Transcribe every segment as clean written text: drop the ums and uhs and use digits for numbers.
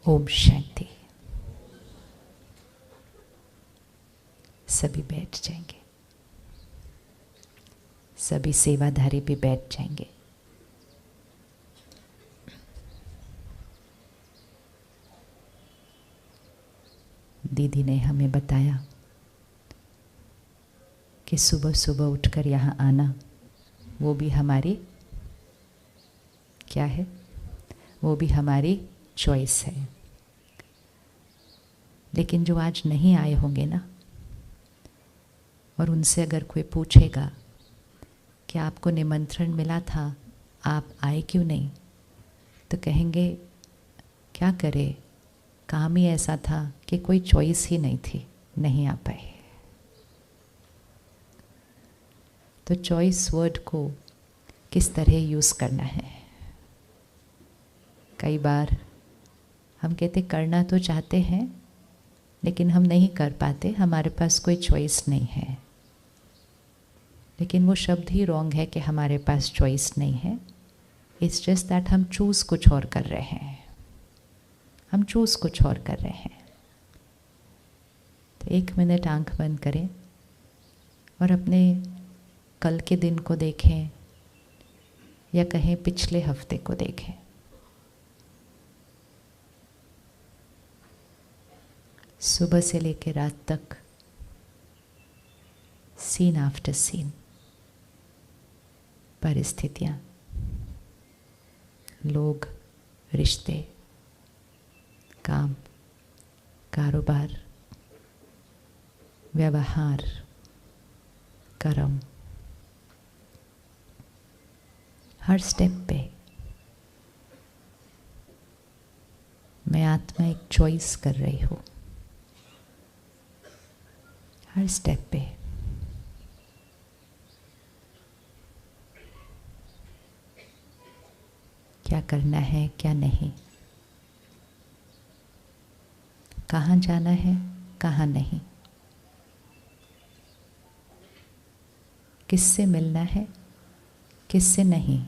ओम शांति। सभी बैठ जाएंगे, सभी सेवाधारी भी बैठ जाएंगे। दीदी ने हमें बताया कि सुबह सुबह उठकर यहाँ आना वो भी हमारी क्या है, वो भी हमारी चॉइस है। लेकिन जो आज नहीं आए होंगे ना, और उनसे अगर कोई पूछेगा कि आपको निमंत्रण मिला था, आप आए क्यों नहीं, तो कहेंगे क्या करें, काम ही ऐसा था कि कोई चॉइस ही नहीं थी, नहीं आ पाए। तो चॉइस वर्ड को किस तरह यूज़ करना है। कई बार हम कहते करना तो चाहते हैं लेकिन हम नहीं कर पाते, हमारे पास कोई चॉइस नहीं है। लेकिन वो शब्द ही रॉन्ग है कि हमारे पास चॉइस नहीं है। इट्स जस्ट दैट हम चूज़ कुछ और कर रहे हैं, हम चूज़ कुछ और कर रहे हैं। तो 1 मिनट आंख बंद करें और अपने कल के दिन को देखें या कहें पिछले हफ्ते को देखें। सुबह से लेकर रात तक सीन आफ्टर सीन, परिस्थितियाँ, लोग, रिश्ते, काम, कारोबार, व्यवहार, कर्म, हर स्टेप पे मैं आत्मा एक चॉइस कर रही हूँ। हर स्टेप पे क्या करना है, क्या नहीं, कहाँ जाना है, कहाँ नहीं, किससे मिलना है, किससे नहीं,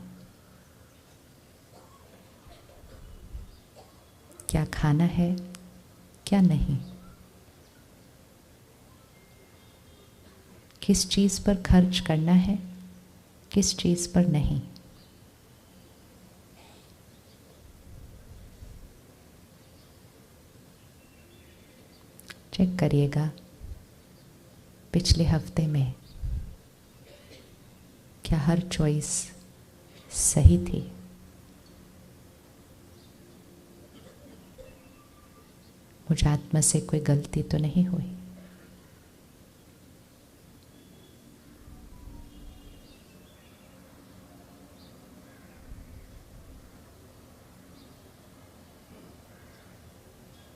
क्या खाना है, क्या नहीं, किस चीज़ पर खर्च करना है, किस चीज़ पर नहीं। चेक करिएगा पिछले हफ्ते में क्या हर चॉइस सही थी। मुझ आत्मा से कोई गलती तो नहीं हुई।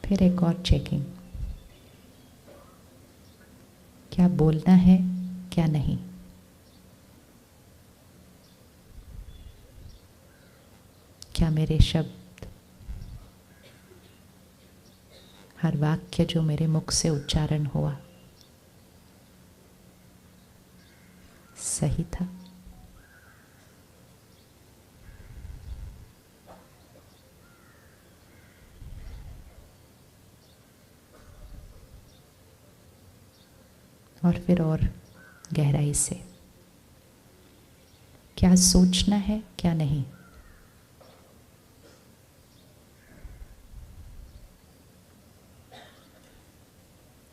फिर एक और चेकिंग, क्या बोलना है, क्या नहीं। क्या मेरे शब्द, हर वाक्य जो मेरे मुख से उच्चारण हुआ सही था। और फिर और गहराई से, क्या सोचना है, क्या नहीं।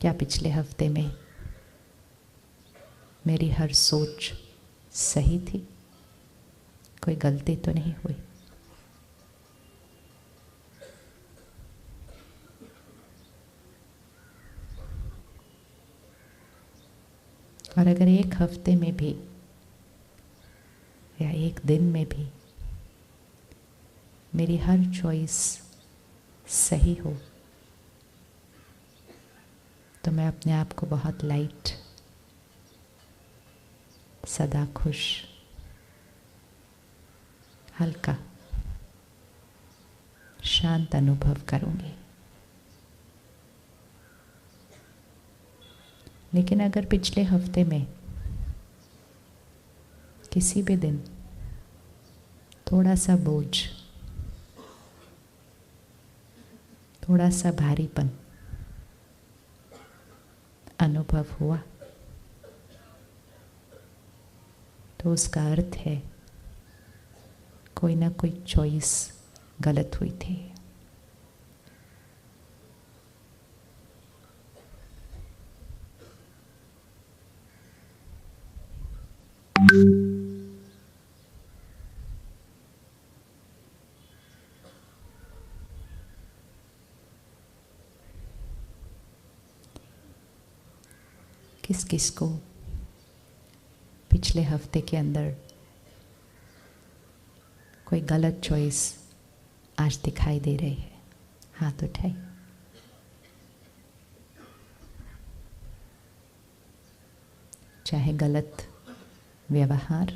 क्या पिछले हफ्ते में मेरी हर सोच सही थी, कोई गलती तो नहीं हुई। और अगर एक हफ्ते में भी या एक दिन में भी मेरी हर चॉइस सही हो, तो मैं अपने आप को बहुत लाइट, सदा खुश, हल्का, शांत अनुभव करूंगी। लेकिन अगर पिछले हफ्ते में किसी भी दिन थोड़ा सा बोझ, थोड़ा सा भारीपन अनुभव हुआ तो उसका अर्थ है कोई ना कोई चॉइस गलत हुई थी। किस किस को पिछले हफ्ते के अंदर कोई गलत चॉइस आज दिखाई दे रही है? हाथ उठाइए। चाहे गलत व्यवहार,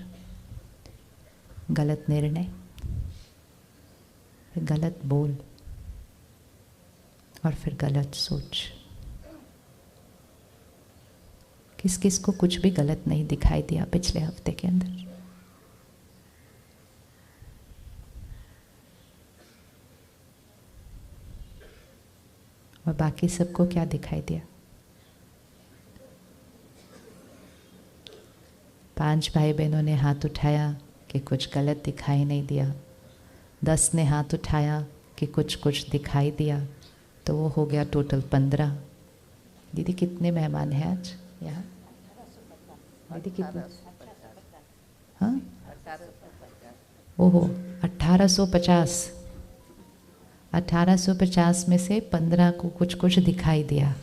गलत निर्णय, फिर गलत बोल और फिर गलत सोच। किस किस को कुछ भी गलत नहीं दिखाई दिया पिछले हफ्ते के अंदर? और बाकी सबको क्या दिखाई दिया? 5 भाई बहनों ने हाथ उठाया कि कुछ गलत दिखाई नहीं दिया। 10 ने हाथ उठाया कि कुछ कुछ दिखाई दिया, तो वो हो गया टोटल 15। दीदी कितने मेहमान हैं आज यहाँ? दीदी कितने? हाँ, ओहो 1850। 1850 में से 15 को कुछ कुछ दिखाई दिया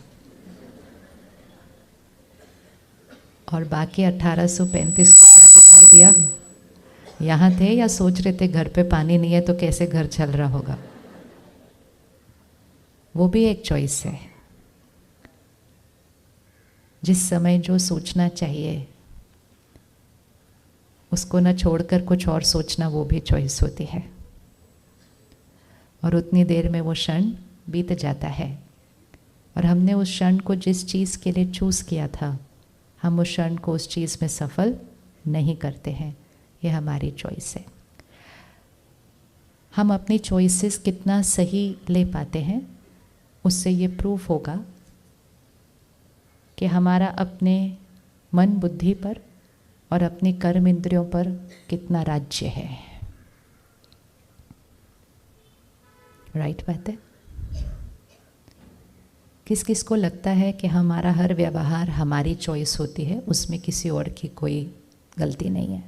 और बाकी 1835 को क्या दिखाई दिया? यहाँ थे या सोच रहे थे घर पे पानी नहीं है तो कैसे घर चल रहा होगा? वो भी एक चॉइस है। जिस समय जो सोचना चाहिए उसको न छोड़कर कुछ और सोचना, वो भी चॉइस होती है। और उतनी देर में वो क्षण बीत जाता है और हमने उस क्षण को जिस चीज़ के लिए चूज़ किया था, हम उस क्षण को उस चीज़ में सफल नहीं करते हैं। ये हमारी चॉइस है। हम अपनी चॉइसेस कितना सही ले पाते हैं, उससे ये प्रूफ होगा कि हमारा अपने मन बुद्धि पर और अपनी कर्म इंद्रियों पर कितना राज्य है। राइट बात है? किस किस को लगता है कि हमारा हर व्यवहार हमारी चॉइस होती है, उसमें किसी और की कोई गलती नहीं है?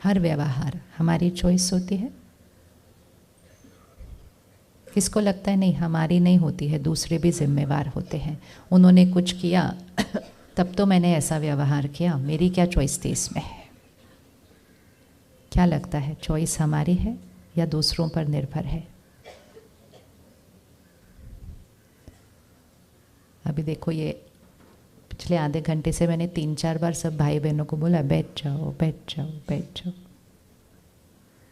हर व्यवहार हमारी चॉइस होती है? किसको लगता है नहीं, हमारी नहीं होती है, दूसरे भी जिम्मेवार होते हैं, उन्होंने कुछ किया तब तो मैंने ऐसा व्यवहार किया, मेरी क्या चॉइस थी इसमें? क्या लगता है, चॉइस हमारी है या दूसरों पर निर्भर है? अभी देखो, ये पिछले आधे घंटे से मैंने 3-4 बार सब भाई बहनों को बोला बैठ जाओ बैठ जाओ बैठ जाओ।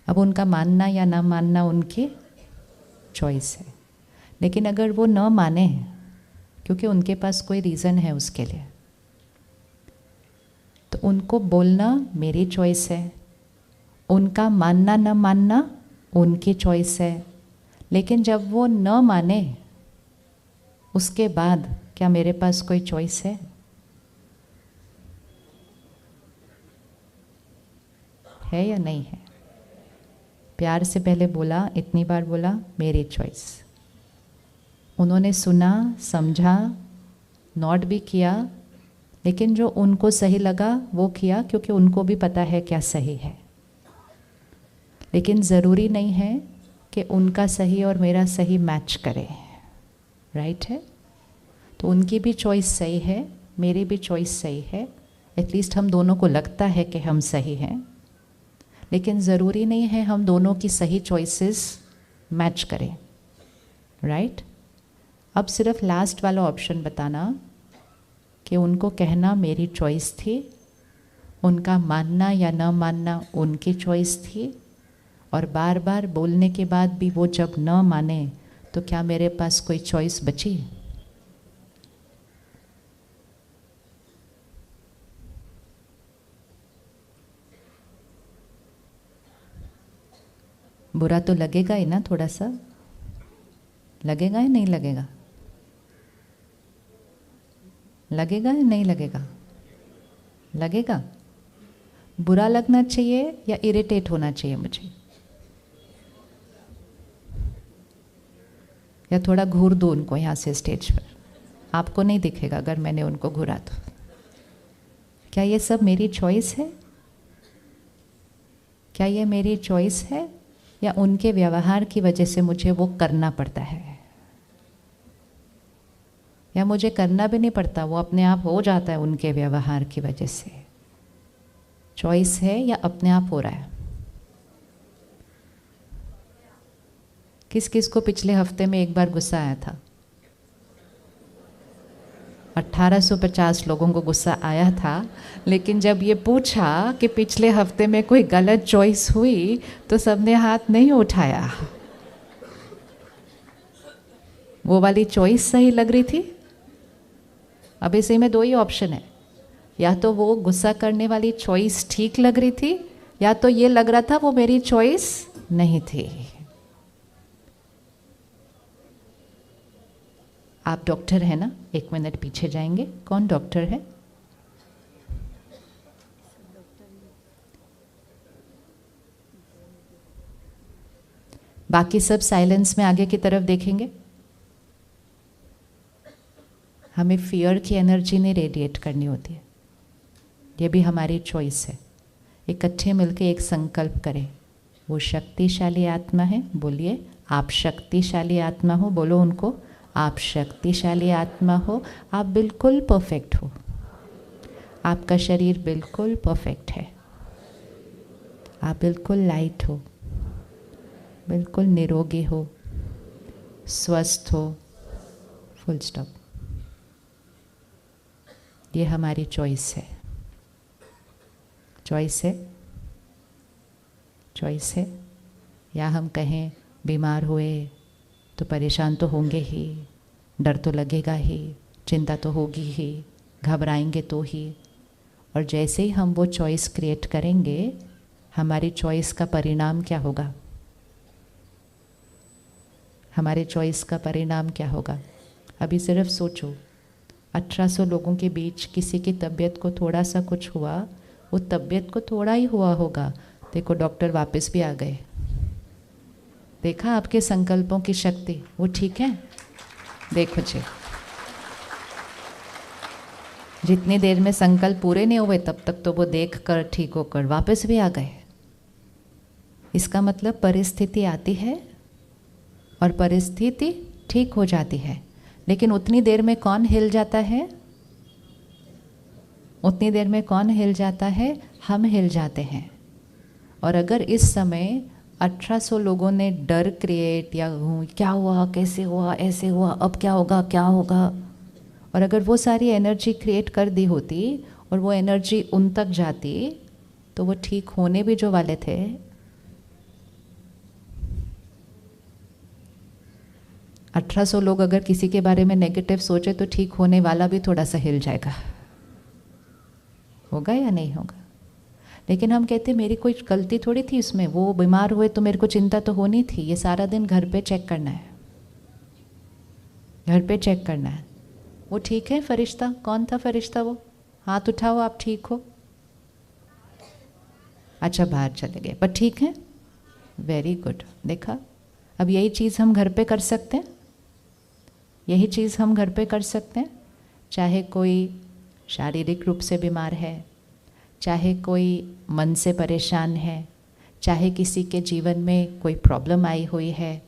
अब उनका मानना या ना मानना उनकी चॉइस है, लेकिन अगर वो न माने क्योंकि उनके पास कोई रीज़न है उसके लिए, तो उनको बोलना मेरी चॉइस है, उनका मानना न मानना उनकी चॉइस है। लेकिन जब वो न माने उसके बाद क्या मेरे पास कोई चॉइस है? है या नहीं है? प्यार से पहले बोला, इतनी बार बोला मेरी चॉइस। उन्होंने सुना, समझा, नोट भी किया, लेकिन जो उनको सही लगा वो किया, क्योंकि उनको भी पता है क्या सही है। लेकिन ज़रूरी नहीं है कि उनका सही और मेरा सही मैच करे। राइट है? तो उनकी भी चॉइस सही है, मेरी भी चॉइस सही है। एटलीस्ट हम दोनों को लगता है कि हम सही हैं, लेकिन ज़रूरी नहीं है हम दोनों की सही चॉइसेस मैच करें। राइट? अब सिर्फ लास्ट वाला ऑप्शन बताना कि उनको कहना मेरी चॉइस थी, उनका मानना या न मानना उनकी चॉइस थी, और बार बार बोलने के बाद भी वो जब न माने तो क्या मेरे पास कोई चॉइस बची? बुरा तो लगेगा ही ना, थोड़ा सा लगेगा या नहीं लगेगा? लगेगा या नहीं लगेगा? लगेगा। बुरा लगना चाहिए या इरिटेट होना चाहिए मुझे? या थोड़ा घूर दो उनको यहाँ से स्टेज पर? आपको नहीं दिखेगा अगर मैंने उनको घुरा तो। क्या ये सब मेरी चॉइस है? क्या ये मेरी चॉइस है या उनके व्यवहार की वजह से मुझे वो करना पड़ता है? या मुझे करना भी नहीं पड़ता, वो अपने आप हो जाता है उनके व्यवहार की वजह से? चॉइस है या अपने आप हो रहा है? किस किस को पिछले हफ्ते में एक बार गुस्सा आया था? 1850 लोगों को गुस्सा आया था, लेकिन जब ये पूछा कि पिछले हफ्ते में कोई गलत चॉइस हुई तो सबने हाथ नहीं उठाया। वो वाली चॉइस सही लग रही थी? अब इसी में दो ही ऑप्शन है, या तो वो गुस्सा करने वाली चॉइस ठीक लग रही थी, या तो ये लग रहा था वो मेरी चॉइस नहीं थी। आप डॉक्टर हैं ना? 1 मिनट पीछे जाएंगे। कौन डॉक्टर है? बाकी सब साइलेंस में आगे की तरफ देखेंगे। हमें फियर की एनर्जी नहीं रेडिएट करनी होती है, ये भी हमारी चॉइस है। इकट्ठे मिलके एक संकल्प करें। वो शक्तिशाली आत्मा है, बोलिए आप शक्तिशाली आत्मा हो। बोलो उनको, आप शक्तिशाली आत्मा हो, आप बिल्कुल परफेक्ट हो, आपका शरीर बिल्कुल परफेक्ट है, आप बिल्कुल लाइट हो, बिल्कुल निरोगी हो, स्वस्थ हो। Full stop. ये हमारी चॉइस है। चॉइस है, चॉइस है। या हम कहें बीमार हुए तो परेशान तो होंगे ही, डर तो लगेगा ही, चिंता तो होगी ही, घबराएंगे तो ही। और जैसे ही हम वो चॉइस क्रिएट करेंगे, हमारी चॉइस का परिणाम क्या होगा? हमारे चॉइस का परिणाम क्या होगा? अभी सिर्फ सोचो, 1800 लोगों के बीच किसी की तबीयत को थोड़ा सा कुछ हुआ, वो तबीयत को थोड़ा ही हुआ होगा, देखो डॉक्टर वापस भी आ गए। देखा आपके संकल्पों की शक्ति? वो ठीक है। देखो जी, जितनी देर में संकल्प पूरे नहीं हुए तब तक तो वो देख कर ठीक होकर वापस भी आ गए। इसका मतलब परिस्थिति आती है और परिस्थिति ठीक हो जाती है, लेकिन उतनी देर में कौन हिल जाता है? उतनी देर में कौन हिल जाता है? हम हिल जाते हैं। और अगर इस समय 1800 लोगों ने डर क्रिएट या क्या हुआ, कैसे हुआ, ऐसे हुआ, अब क्या होगा, क्या होगा, और अगर वो सारी एनर्जी क्रिएट कर दी होती और वो एनर्जी उन तक जाती तो वो ठीक होने भी जो वाले थे, अठारह 1800 लोग अगर किसी के बारे में नेगेटिव सोचे तो ठीक होने वाला भी थोड़ा सा हिल जाएगा। होगा या नहीं होगा? लेकिन हम कहते मेरी कोई गलती थोड़ी थी इसमें, वो बीमार हुए तो मेरे को चिंता तो होनी थी। ये सारा दिन घर पे चेक करना है, घर पे चेक करना है। वो ठीक है फरिश्ता? कौन था फरिश्ता? वो हाथ उठाओ, आप ठीक हो? अच्छा बाहर चले गए, पर ठीक है, वेरी गुड। देखा, अब यही चीज़ हम घर पे कर सकते हैं, यही चीज़ हम घर पे कर सकते हैं। चाहे कोई शारीरिक रूप से बीमार है, चाहे कोई मन से परेशान है, चाहे किसी के जीवन में कोई प्रॉब्लम आई हुई है,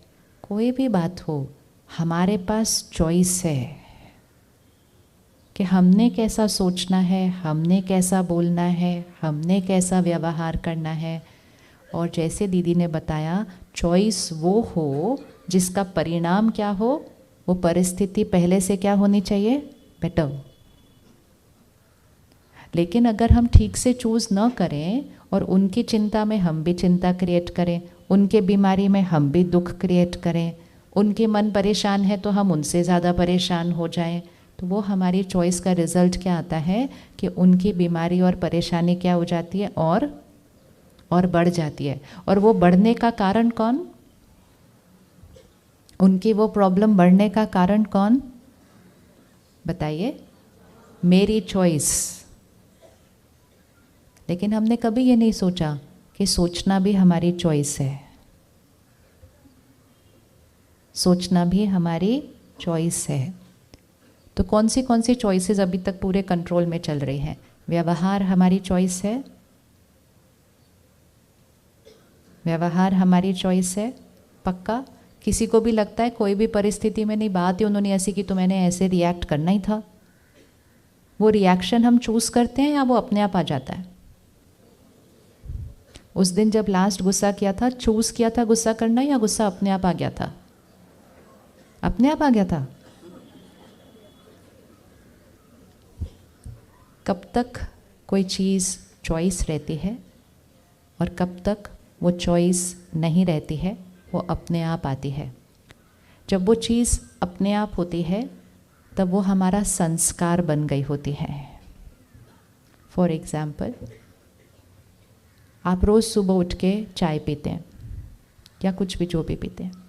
कोई भी बात हो, हमारे पास चॉइस है कि हमने कैसा सोचना है, हमने कैसा बोलना है, हमने कैसा व्यवहार करना है। और जैसे दीदी ने बताया, चॉइस वो हो जिसका परिणाम क्या हो, वो परिस्थिति पहले से क्या होनी चाहिए? बेटर। लेकिन अगर हम ठीक से चूज़ न करें और उनकी चिंता में हम भी चिंता क्रिएट करें, उनके बीमारी में हम भी दुख क्रिएट करें, उनके मन परेशान है तो हम उनसे ज़्यादा परेशान हो जाएं, तो वो हमारी चॉइस का रिज़ल्ट क्या आता है कि उनकी बीमारी और परेशानी क्या हो जाती है? और बढ़ जाती है। और वो बढ़ने का कारण कौन? उनकी वो प्रॉब्लम बढ़ने का कारण कौन? बताइए। मेरी चॉइस। लेकिन हमने कभी ये नहीं सोचा कि सोचना भी हमारी चॉइस है। सोचना भी हमारी चॉइस है। तो कौन सी चॉइसेस अभी तक पूरे कंट्रोल में चल रही हैं? व्यवहार हमारी चॉइस है। व्यवहार हमारी चॉइस है, पक्का। किसी को भी लगता है कोई भी परिस्थिति में, नहीं बात ही उन्होंने ऐसी की तो मैंने ऐसे रिएक्ट करना ही था। वो रिएक्शन हम चूज करते हैं या वो अपने आप आ जाता है? उस दिन जब लास्ट गुस्सा किया था, चूज किया था गुस्सा करना या गुस्सा अपने आप आ गया था? अपने आप आ गया था। कब तक कोई चीज़ चॉइस रहती है और कब तक वो चॉइस नहीं रहती है, वो अपने आप आती है। जब वो चीज़ अपने आप होती है तब वो हमारा संस्कार बन गई होती है। फॉर एग्ज़ाम्पल, आप रोज़ सुबह उठ के चाय पीते हैं या कुछ भी जो भी पीते हैं।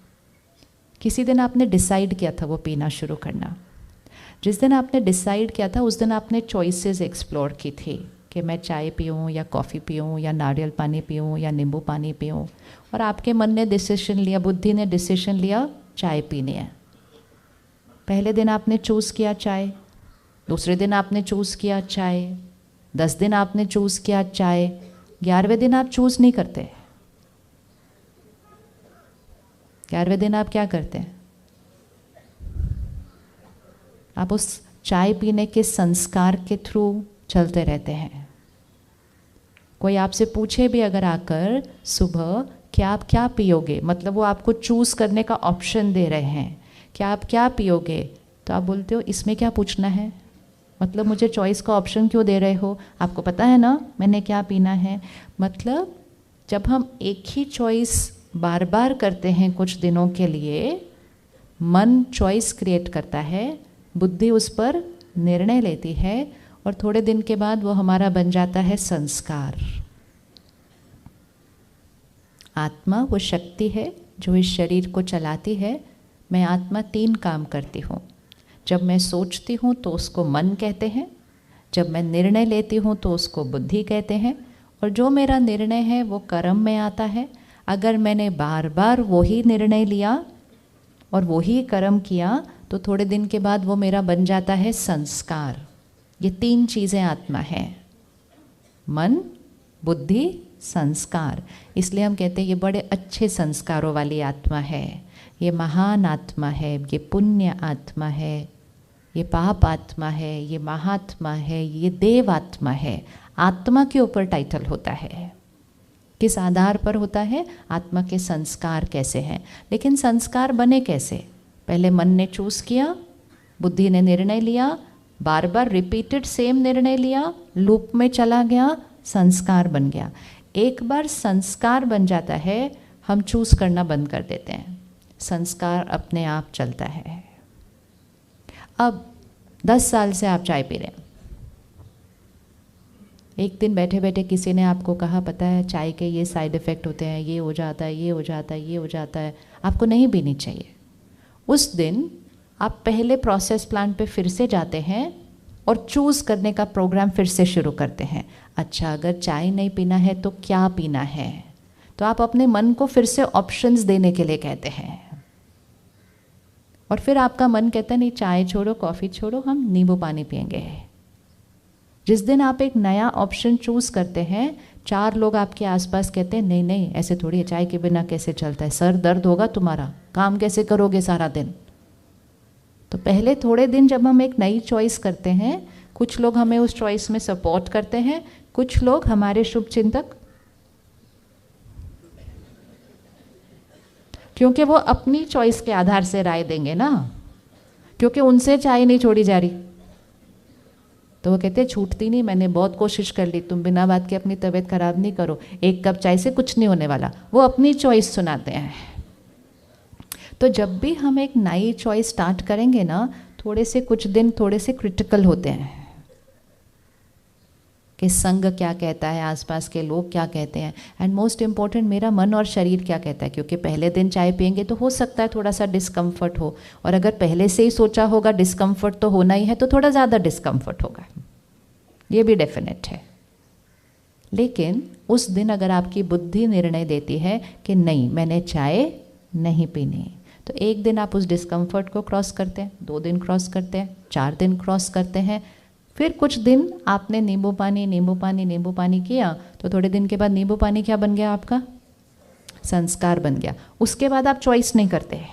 किसी दिन आपने डिसाइड किया था वो पीना शुरू करना। जिस दिन आपने डिसाइड किया था उस दिन आपने चॉइसेस एक्सप्लोर की थी कि मैं चाय पीऊँ या कॉफ़ी पीऊँ या नारियल पानी पीऊँ या नींबू पानी पीऊँ, और आपके मन ने डिसीजन लिया, बुद्धि ने डिसीजन लिया चाय पीनी है। पहले दिन आपने चूज़ किया चाय, दूसरे दिन आपने चूज़ किया चाय, 10 दिन आपने चूज़ किया चाय, 11वें दिन आप चूज़ नहीं करते। 11वें दिन आप क्या करते हैं? आप उस चाय पीने के संस्कार के थ्रू चलते रहते हैं। कोई आपसे पूछे भी अगर आकर सुबह कि आप क्या पियोगे, मतलब वो आपको चूज़ करने का ऑप्शन दे रहे हैं कि आप क्या पियोगे, तो आप बोलते हो इसमें क्या पूछना है, मतलब मुझे चॉइस का ऑप्शन क्यों दे रहे हो, आपको पता है ना मैंने क्या पीना है। मतलब जब हम एक ही चॉइस बार बार करते हैं कुछ दिनों के लिए, मन चॉइस क्रिएट करता है, बुद्धि उस पर निर्णय लेती है और थोड़े दिन के बाद वो हमारा बन जाता है संस्कार। आत्मा वो शक्ति है जो इस शरीर को चलाती है। मैं आत्मा 3 काम करती हूँ। जब मैं सोचती हूँ तो उसको मन कहते हैं, जब मैं निर्णय लेती हूँ तो उसको बुद्धि कहते हैं, और जो मेरा निर्णय है वो कर्म में आता है। अगर मैंने बार बार वही निर्णय लिया और वही कर्म किया तो थोड़े दिन के बाद वो मेरा बन जाता है संस्कार। ये 3 चीज़ें आत्मा है, मन, बुद्धि, संस्कार। इसलिए हम कहते हैं ये बड़े अच्छे संस्कारों वाली आत्मा है, ये महान आत्मा है, ये पुण्य आत्मा है, ये पाप आत्मा है, ये महात्मा है, ये देव आत्मा है। आत्मा के ऊपर टाइटल होता है। किस आधार पर होता है? आत्मा के संस्कार कैसे हैं। लेकिन संस्कार बने कैसे? पहले मन ने चूज़ किया, बुद्धि ने निर्णय लिया, बार बार रिपीटेड सेम निर्णय लिया, लूप में चला गया, संस्कार बन गया। एक बार संस्कार बन जाता है, हम चूज़ करना बंद कर देते हैं, संस्कार अपने आप चलता है। अब 10 साल से आप चाय पी रहे हैं। एक दिन बैठे बैठे किसी ने आपको कहा पता है चाय के ये साइड इफ़ेक्ट होते हैं, ये हो जाता है, ये हो जाता है, ये हो जाता है, आपको नहीं पीनी चाहिए। उस दिन आप पहले प्रोसेस प्लांट पे फिर से जाते हैं और चूज़ करने का प्रोग्राम फिर से शुरू करते हैं। अच्छा, अगर चाय नहीं पीना है तो क्या पीना है? तो आप अपने मन को फिर से ऑप्शंस देने के लिए कहते हैं, और फिर आपका मन कहता है नहीं चाय छोड़ो, कॉफ़ी छोड़ो, हम नींबू पानी पियेंगे। जिस दिन आप एक नया ऑप्शन चूज़ करते हैं, 4 लोग आपके आसपास कहते हैं नहीं नहीं ऐसे थोड़ी है, चाय के बिना कैसे चलता है, सर दर्द होगा तुम्हारा, काम कैसे करोगे सारा दिन। तो पहले थोड़े दिन जब हम एक नई चॉइस करते हैं, कुछ लोग हमें उस चॉइस में सपोर्ट करते हैं, कुछ लोग हमारे शुभ चिंतक, क्योंकि वो अपनी चॉइस के आधार से राय देंगे ना, क्योंकि उनसे चाय नहीं छोड़ी जा रही। तो वो कहते हैं छूटती नहीं, मैंने बहुत कोशिश कर ली, तुम बिना बात के अपनी तबीयत खराब नहीं करो, 1 कप चाय से कुछ नहीं होने वाला। वो अपनी चॉइस सुनाते हैं। तो जब भी हम एक नई चॉइस स्टार्ट करेंगे ना, थोड़े से कुछ दिन थोड़े से क्रिटिकल होते हैं। कि संग क्या कहता है, आसपास के लोग क्या कहते हैं, एंड मोस्ट इम्पॉर्टेंट मेरा मन और शरीर क्या कहता है। क्योंकि पहले दिन चाय पियेंगे तो हो सकता है थोड़ा सा डिस्कम्फर्ट हो, और अगर पहले से ही सोचा होगा डिस्कम्फर्ट तो होना ही है, तो थोड़ा ज़्यादा डिस्कम्फर्ट होगा, ये भी डेफिनेट है। लेकिन उस दिन अगर आपकी बुद्धि निर्णय देती है कि नहीं, मैंने चाय नहीं पीनी, तो एक दिन आप उस डिस्कम्फर्ट को क्रॉस करते हैं, 2 दिन क्रॉस करते हैं, 4 दिन क्रॉस करते हैं, फिर कुछ दिन आपने नींबू पानी किया, तो थोड़े दिन के बाद नींबू पानी क्या बन गया आपका? संस्कार बन गया। उसके बाद आप चॉइस नहीं करते,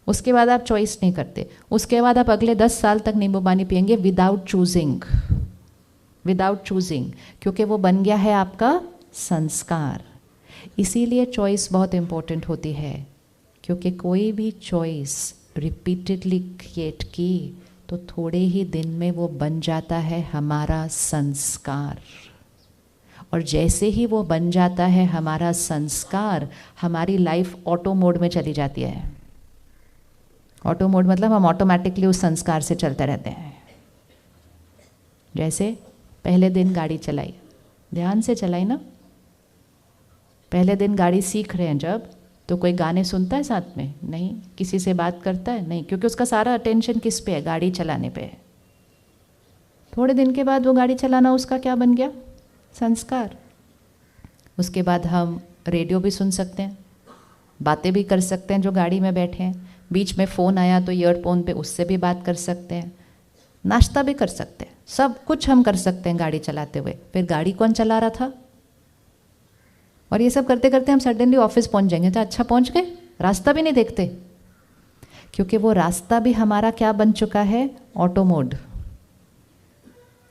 उसके बाद आप चॉइस नहीं करते, उसके बाद आप अगले 10 साल तक नींबू पानी पियेंगे विदाउट चूजिंग, क्योंकि वो बन गया है आपका संस्कार। इसीलिए चॉइस बहुत इंपॉर्टेंट होती है, क्योंकि कोई भी चॉइस रिपीटेडली क्रिएट की तो थोड़े ही दिन में वो बन जाता है हमारा संस्कार, और जैसे ही वो बन जाता है हमारा संस्कार, हमारी लाइफ ऑटो मोड में चली जाती है। ऑटो मोड मतलब हम ऑटोमेटिकली उस संस्कार से चलते रहते हैं। जैसे पहले दिन गाड़ी चलाई, ध्यान से चलाई ना। पहले दिन गाड़ी सीख रहे हैं जब, तो कोई गाने सुनता है साथ में? नहीं। किसी से बात करता है? नहीं, क्योंकि उसका सारा अटेंशन किस पे है? गाड़ी चलाने पे है। थोड़े दिन के बाद वो गाड़ी चलाना उसका क्या बन गया? संस्कार। उसके बाद हम रेडियो भी सुन सकते हैं, बातें भी कर सकते हैं जो गाड़ी में बैठे हैं, बीच में फ़ोन आया तो ईयरफोन पे उससे भी बात कर सकते हैं, नाश्ता भी कर सकते हैं, सब कुछ हम कर सकते हैं गाड़ी चलाते हुए। फिर गाड़ी कौन चला रहा था? और ये सब करते करते हम सडनली ऑफिस पहुंच जाएंगे, तो अच्छा पहुंच गए, रास्ता भी नहीं देखते, क्योंकि वो रास्ता भी हमारा क्या बन चुका है? Auto mode.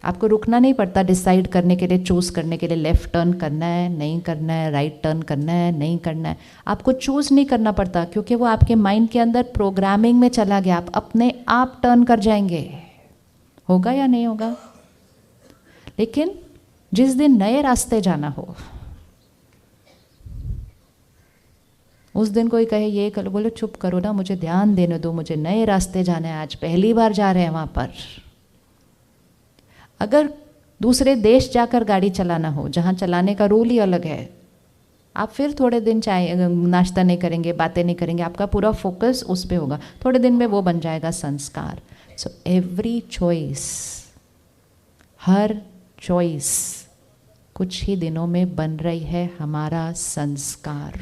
आपको रुकना नहीं पड़ता डिसाइड करने के लिए, चूज़ करने के लिए, लेफ़्ट टर्न करना है नहीं करना है, राइट टर्न करना है नहीं करना है, आपको चूज़ नहीं करना पड़ता, क्योंकि वो आपके माइंड के अंदर प्रोग्रामिंग में चला गया। आप अपने आप टर्न कर जाएंगे। होगा या नहीं होगा? लेकिन जिस दिन नए रास्ते जाना हो, उस दिन कोई कहे ये करो, बोलो चुप करो ना, मुझे ध्यान देने दो, मुझे नए रास्ते जाना है, आज पहली बार जा रहे हैं वहाँ पर। अगर दूसरे देश जाकर गाड़ी चलाना हो, जहाँ चलाने का रूल ही अलग है, आप फिर थोड़े दिन चाय नाश्ता नहीं करेंगे, बातें नहीं करेंगे, आपका पूरा फोकस उस पर होगा, थोड़े दिन में वो बन जाएगा संस्कार। So every choice, her choice कुछ ही दिनों में बन रही है हमारा संस्कार,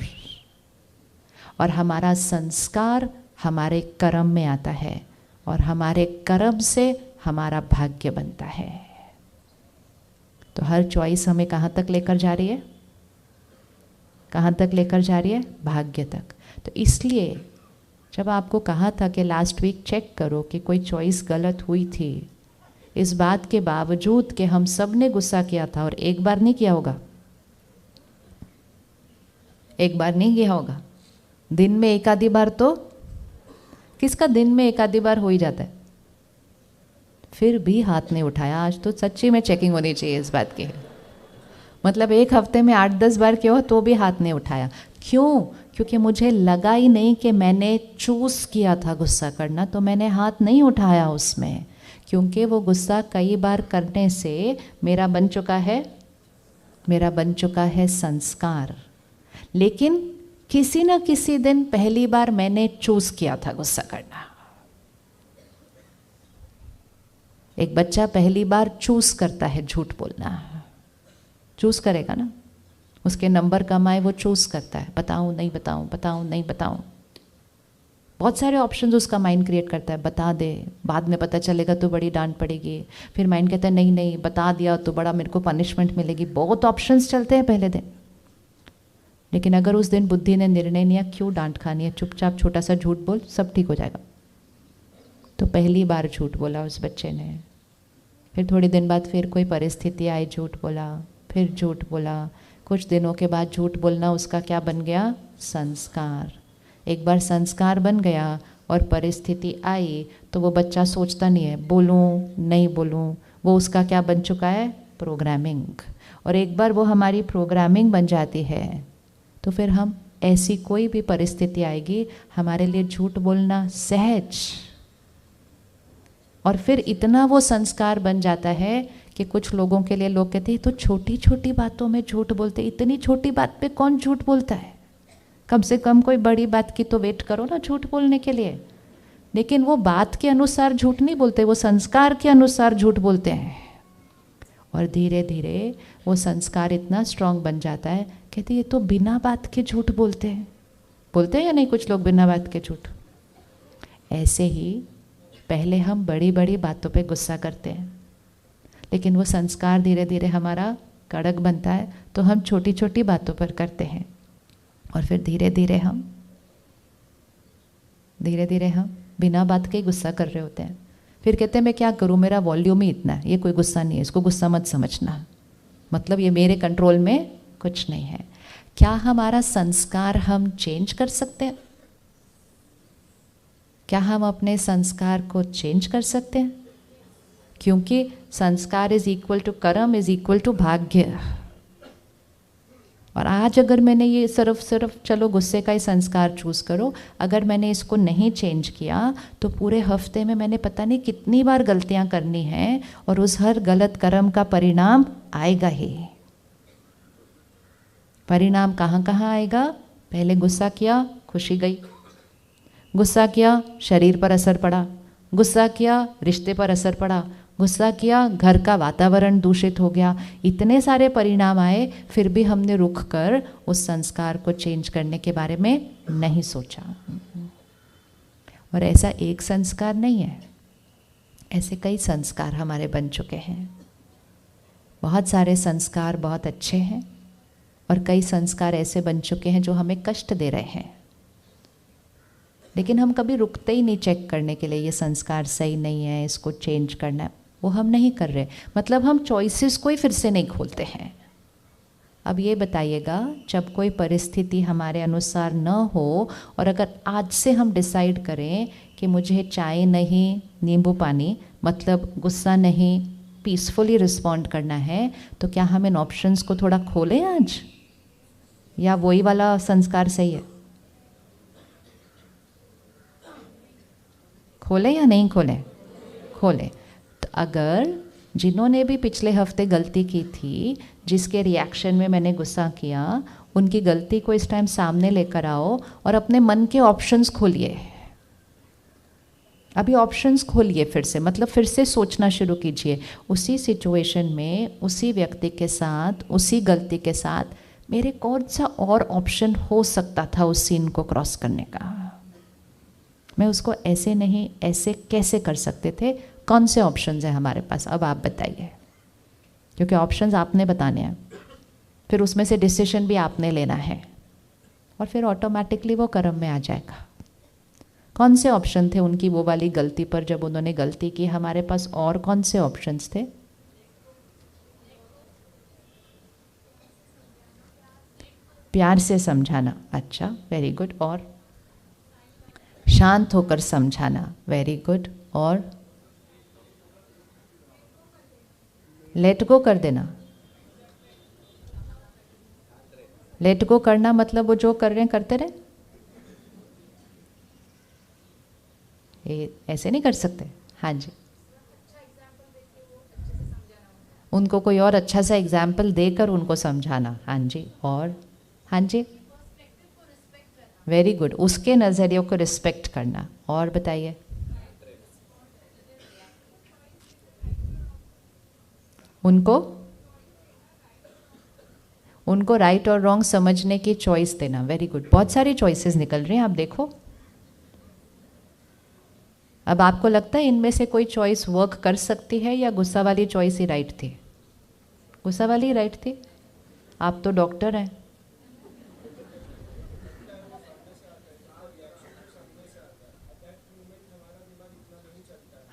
और हमारा संस्कार हमारे कर्म में आता है, और हमारे कर्म से हमारा भाग्य बनता है। तो हर चॉइस हमें कहाँ तक लेकर जा रही है? कहाँ तक लेकर जा रही है? भाग्य तक। तो इसलिए जब आपको कहा था कि लास्ट वीक चेक करो कि कोई चॉइस गलत हुई थी, इस बात के बावजूद कि हम सब ने गुस्सा किया था, और एक बार नहीं किया होगा, एक बार नहीं किया होगा, दिन में एक आधी बार तो, किसका दिन में एक आधी बार हो ही जाता है, फिर भी हाथ नहीं उठाया। आज तो सच्ची में चेकिंग होनी चाहिए इस बात की। मतलब एक हफ्ते में 8-10 बार किया हो तो भी हाथ नहीं उठाया। क्यों? क्योंकि मुझे लगा ही नहीं कि मैंने चूज़ किया था गुस्सा करना, तो मैंने हाथ नहीं उठाया उसमें, क्योंकि वो गुस्सा कई बार करने से मेरा बन चुका है संस्कार। लेकिन किसी न किसी दिन पहली बार मैंने चूज़ किया था गुस्सा करना। एक बच्चा पहली बार चूज़ करता है झूठ बोलना, चूज़ करेगा ना, उसके नंबर कम आए वो चूज़ करता है, बताऊं नहीं बताऊं, बताऊं नहीं बताऊं, बहुत सारे ऑप्शंस उसका माइंड क्रिएट करता है। बता दे, बाद में पता चलेगा तो बड़ी डांट पड़ेगी, फिर माइंड कहता है नहीं नहीं बता दिया तो बड़ा मेरे को पनिशमेंट मिलेगी। बहुत ऑप्शंस चलते हैं पहले दिन। लेकिन अगर उस दिन बुद्धि ने निर्णय लिया क्यों डांट खानी है, चुपचाप छोटा सा झूठ बोल, सब ठीक हो जाएगा, तो पहली बार झूठ बोला उस बच्चे ने। फिर थोड़ी दिन बाद फिर कोई परिस्थिति आई, झूठ बोला, फिर झूठ बोला। कुछ दिनों के बाद झूठ बोलना उसका क्या बन गया? संस्कार। एक बार संस्कार बन गया और परिस्थिति आई तो वो बच्चा सोचता नहीं है बोलूं नहीं बोलूं, वो उसका क्या बन चुका है? प्रोग्रामिंग। और एक बार वो हमारी प्रोग्रामिंग बन जाती है तो फिर हम ऐसी कोई भी परिस्थिति आएगी हमारे लिए झूठ बोलना सहज। और फिर इतना वो संस्कार बन जाता है कि कुछ लोगों के लिए लोग कहते हैं तो छोटी छोटी बातों में झूठ बोलते, इतनी छोटी बात पे कौन झूठ बोलता है, कम से कम कोई बड़ी बात की तो वेट करो ना झूठ बोलने के लिए। लेकिन वो बात के अनुसार झूठ नहीं बोलते, वो संस्कार के अनुसार झूठ बोलते हैं। और धीरे धीरे वो संस्कार इतना स्ट्रांग बन जाता है, कहते ये तो बिना बात के झूठ बोलते हैं। बोलते हैं या नहीं कुछ लोग बिना बात के झूठ? ऐसे ही पहले हम बड़ी बड़ी बातों पे गुस्सा करते हैं, लेकिन वो संस्कार धीरे धीरे हमारा कड़क बनता है तो हम छोटी छोटी बातों पर करते हैं। और फिर धीरे धीरे हम बिना बात के ही गुस्सा कर रहे होते हैं। फिर कहते हैं मैं क्या करूं, मेरा वॉल्यूम ही इतना है, ये कोई गुस्सा नहीं है, इसको गुस्सा मत समझना, मतलब ये मेरे कंट्रोल में कुछ नहीं है। क्या हमारा संस्कार हम चेंज कर सकते हैं? क्या हम अपने संस्कार को चेंज कर सकते हैं? क्योंकि संस्कार इज इक्वल टू कर्म इज इक्वल टू भाग्य। और आज अगर मैंने ये सिर्फ चलो गुस्से का ही संस्कार चूज करो, अगर मैंने इसको नहीं चेंज किया तो पूरे हफ्ते में मैंने पता नहीं कितनी बार गलतियां करनी है, और उस हर गलत कर्म का परिणाम आएगा ही। परिणाम कहाँ कहाँ आएगा? पहले गुस्सा किया, खुशी गई, गुस्सा किया, शरीर पर असर पड़ा, गुस्सा किया, रिश्ते पर असर पड़ा, गुस्सा किया, घर का वातावरण दूषित हो गया। इतने सारे परिणाम आए, फिर भी हमने रुक कर उस संस्कार को चेंज करने के बारे में नहीं सोचा। और ऐसा एक संस्कार नहीं है, ऐसे कई संस्कार हमारे बन चुके हैं। बहुत सारे संस्कार बहुत अच्छे हैं और कई संस्कार ऐसे बन चुके हैं जो हमें कष्ट दे रहे हैं, लेकिन हम कभी रुकते ही नहीं चेक करने के लिए ये संस्कार सही नहीं है, इसको चेंज करना है। वो हम नहीं कर रहे, मतलब हम चॉइसेस को ही फिर से नहीं खोलते हैं। अब ये बताइएगा, जब कोई परिस्थिति हमारे अनुसार न हो और अगर आज से हम डिसाइड करें कि मुझे चाय नहीं नींबू पानी, मतलब गुस्सा नहीं, पीसफुली रिस्पॉन्ड करना है, तो क्या हम इन ऑप्शंस को थोड़ा खोलें आज, या वही वाला संस्कार सही है? खोलें या नहीं खोलें? खोलें। तो अगर जिन्होंने भी पिछले हफ्ते गलती की थी, जिसके रिएक्शन में मैंने गुस्सा किया, उनकी गलती को इस टाइम सामने लेकर आओ और अपने मन के ऑप्शंस खोलिए। अभी ऑप्शंस खोलिए फिर से, मतलब फिर से सोचना शुरू कीजिए, उसी सिचुएशन में, उसी व्यक्ति के साथ, उसी गलती के साथ मेरे कौन सा और ऑप्शन हो सकता था उस सीन को क्रॉस करने का। मैं उसको ऐसे नहीं ऐसे कैसे कर सकते थे, कौन से ऑप्शंस हैं हमारे पास, अब आप बताइए, क्योंकि ऑप्शंस आपने बताने हैं, फिर उसमें से डिसीजन भी आपने लेना है, और फिर ऑटोमेटिकली वो कर्म में आ जाएगा। कौन से ऑप्शन थे उनकी वो वाली गलती पर, जब उन्होंने गलती की, हमारे पास और कौन से ऑप्शंस थे? प्यार से समझाना, अच्छा, वेरी गुड, और शांत होकर समझाना, वेरी गुड, और लेट गो कर देना। लेट गो करना मतलब वो जो कर रहे हैं करते रहे, ये ऐसे नहीं कर सकते। हाँ जी, उनको कोई और अच्छा सा एग्जाम्पल देकर उनको समझाना। हाँ जी, और हाँ जी, वेरी गुड, उसके नज़रियों को रिस्पेक्ट करना। और बताइए, उनको राइट और रॉन्ग समझने की चॉइस देना। वेरी गुड, बहुत सारी चॉइसेस निकल रही हैं, आप देखो। अब आपको लगता है इनमें से कोई चॉइस वर्क कर सकती है, या गुस्सा वाली चॉइस ही राइट थी? गुस्सा वाली ही राइट थी। आप तो डॉक्टर हैं।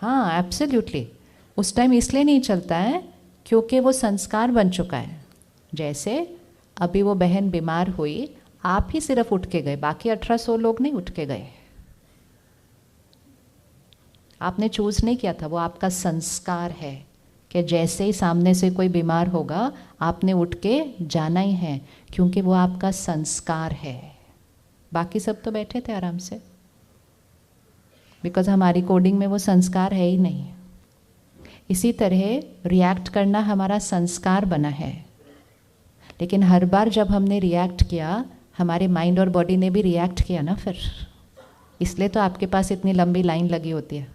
हाँ, एब्सोल्युटली, उस टाइम इसलिए नहीं चलता है क्योंकि वो संस्कार बन चुका है। जैसे अभी वो बहन बीमार हुई, आप ही सिर्फ उठ के गए, बाकी 1800 लोग नहीं उठ के गए। आपने चूज नहीं किया था, वो आपका संस्कार है कि जैसे ही सामने से कोई बीमार होगा आपने उठ के जाना ही है, क्योंकि वो आपका संस्कार है। बाकी सब तो बैठे थे आराम से, बिकॉज हमारी कोडिंग में वो संस्कार है ही नहीं। इसी तरह रिएक्ट करना हमारा संस्कार बना है, लेकिन हर बार जब हमने रिएक्ट किया हमारे माइंड और बॉडी ने भी रिएक्ट किया ना फिर, इसलिए तो आपके पास इतनी लंबी लाइन लगी होती है,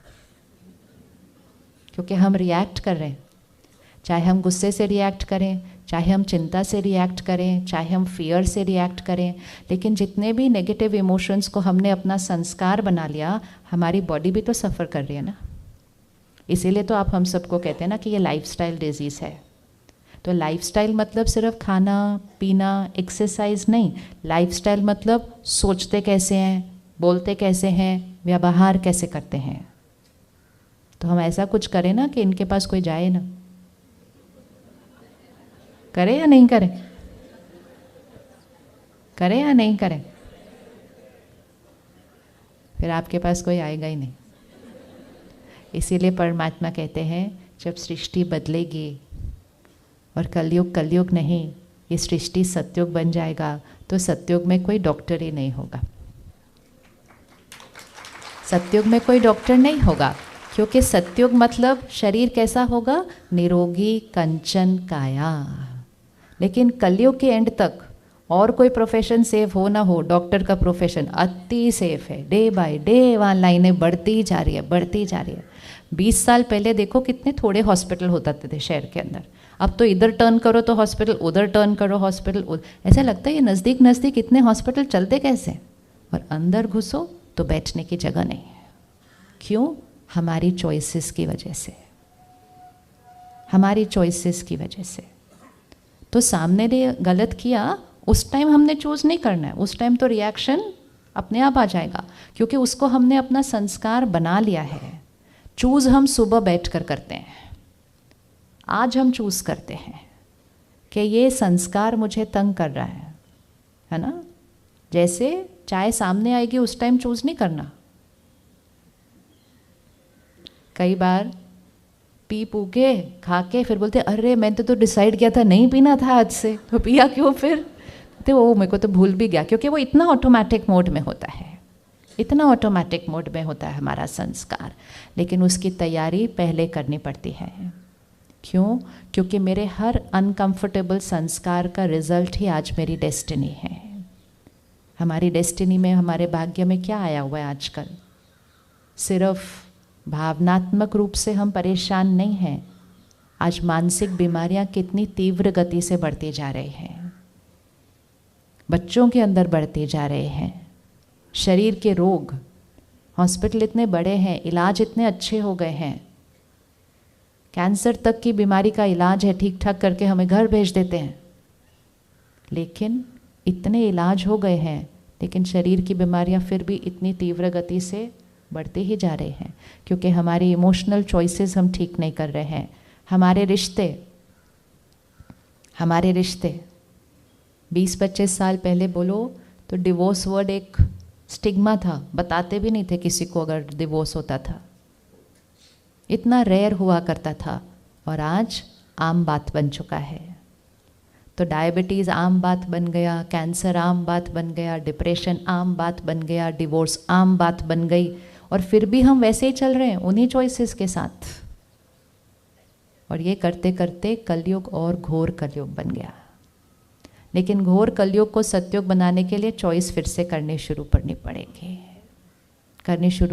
क्योंकि हम रिएक्ट कर रहे हैं। चाहे हम गुस्से से रिएक्ट करें, चाहे हम चिंता से रिएक्ट करें, चाहे हम फियर से रिएक्ट करें, लेकिन जितने भी नेगेटिव इमोशंस को हमने अपना संस्कार बना लिया, हमारी बॉडी भी तो सफ़र कर रही है ना। इसीलिए तो आप हम सबको कहते हैं ना कि ये लाइफस्टाइल डिजीज़ है। तो लाइफस्टाइल मतलब सिर्फ खाना पीना एक्सरसाइज नहीं, लाइफस्टाइल मतलब सोचते कैसे हैं, बोलते कैसे हैं, व्यवहार कैसे करते हैं। तो हम ऐसा कुछ करें ना कि इनके पास कोई जाए ना, करें या नहीं करें, करें या नहीं करें, फिर आपके पास कोई आएगा ही नहीं। इसीलिए परमात्मा कहते हैं जब सृष्टि बदलेगी और कलयुग नहीं, ये सृष्टि सतयुग बन जाएगा, तो सतयुग में कोई डॉक्टर ही नहीं होगा। सतयुग में कोई डॉक्टर नहीं होगा, क्योंकि सतयुग मतलब शरीर कैसा होगा, निरोगी कंचन काया। लेकिन कलयुग के एंड तक और कोई प्रोफेशन सेफ हो ना हो, डॉक्टर का प्रोफेशन अति सेफ है। डे बाय डे वहाँ लाइनें बढ़ती जा रही है, बढ़ती जा रही है। 20 साल पहले देखो कितने थोड़े हॉस्पिटल होते थे शहर के अंदर, अब तो इधर टर्न करो तो हॉस्पिटल, उधर टर्न करो हॉस्पिटल। ऐसा लगता है ये नज़दीक नज़दीक इतने हॉस्पिटल चलते कैसे, और अंदर घुसो तो बैठने की जगह नहीं है। क्यों? हमारी चॉइसेस की वजह से, हमारी चॉइसेस की वजह से। तो सामने ने गलत किया, उस टाइम हमने चूज़ नहीं करना है, उस टाइम तो रिएक्शन अपने आप आ जाएगा, क्योंकि उसको हमने अपना संस्कार बना लिया है। चूज़ हम सुबह बैठ कर करते हैं। आज हम चूज़ करते हैं कि ये संस्कार मुझे तंग कर रहा है ना। जैसे चाय सामने आएगी उस टाइम चूज़ नहीं करना। कई बार पी पू के खा के फिर बोलते अरे मैंने तो डिसाइड किया था नहीं पीना था आज से, तो पिया क्यों फिर? तो वो मेरे को तो भूल भी गया, क्योंकि वो इतना ऑटोमेटिक मोड में होता है, इतना ऑटोमेटिक मोड में होता है हमारा संस्कार। लेकिन उसकी तैयारी पहले करनी पड़ती है। क्यों? क्योंकि मेरे हर अनकंफर्टेबल संस्कार का रिजल्ट ही आज मेरी डेस्टिनी है। हमारी डेस्टिनी में, हमारे भाग्य में क्या आया हुआ है आजकल? सिर्फ भावनात्मक रूप से हम परेशान नहीं हैं, आज मानसिक बीमारियां कितनी तीव्र गति से बढ़ती जा रही हैं, बच्चों के अंदर बढ़ते जा रहे हैं। शरीर के रोग, हॉस्पिटल इतने बड़े हैं, इलाज इतने अच्छे हो गए हैं, कैंसर तक की बीमारी का इलाज है, ठीक ठाक करके हमें घर भेज देते हैं। लेकिन इतने इलाज हो गए हैं, लेकिन शरीर की बीमारियां फिर भी इतनी तीव्र गति से बढ़ते ही जा रहे हैं, क्योंकि हमारी इमोशनल चॉइसेस हम ठीक नहीं कर रहे हैं। हमारे रिश्ते 20-25 साल पहले बोलो तो डिवोर्स वर्ड एक स्टिग्मा था, बताते भी नहीं थे किसी को अगर डिवोर्स होता था, इतना रेयर हुआ करता था, और आज आम बात बन चुका है। तो डायबिटीज़ आम बात बन गया, कैंसर आम बात बन गया, डिप्रेशन आम बात बन गया, डिवोर्स आम बात बन गई, और फिर भी हम वैसे ही चल रहे हैं उन्हीं चॉइसेस के साथ। और ये करते करते कलयुग और घोर कलयुग बन गया। लेकिन घोर कलयुग को सतयुग बनाने के लिए चॉइस फिर से करनी शुरू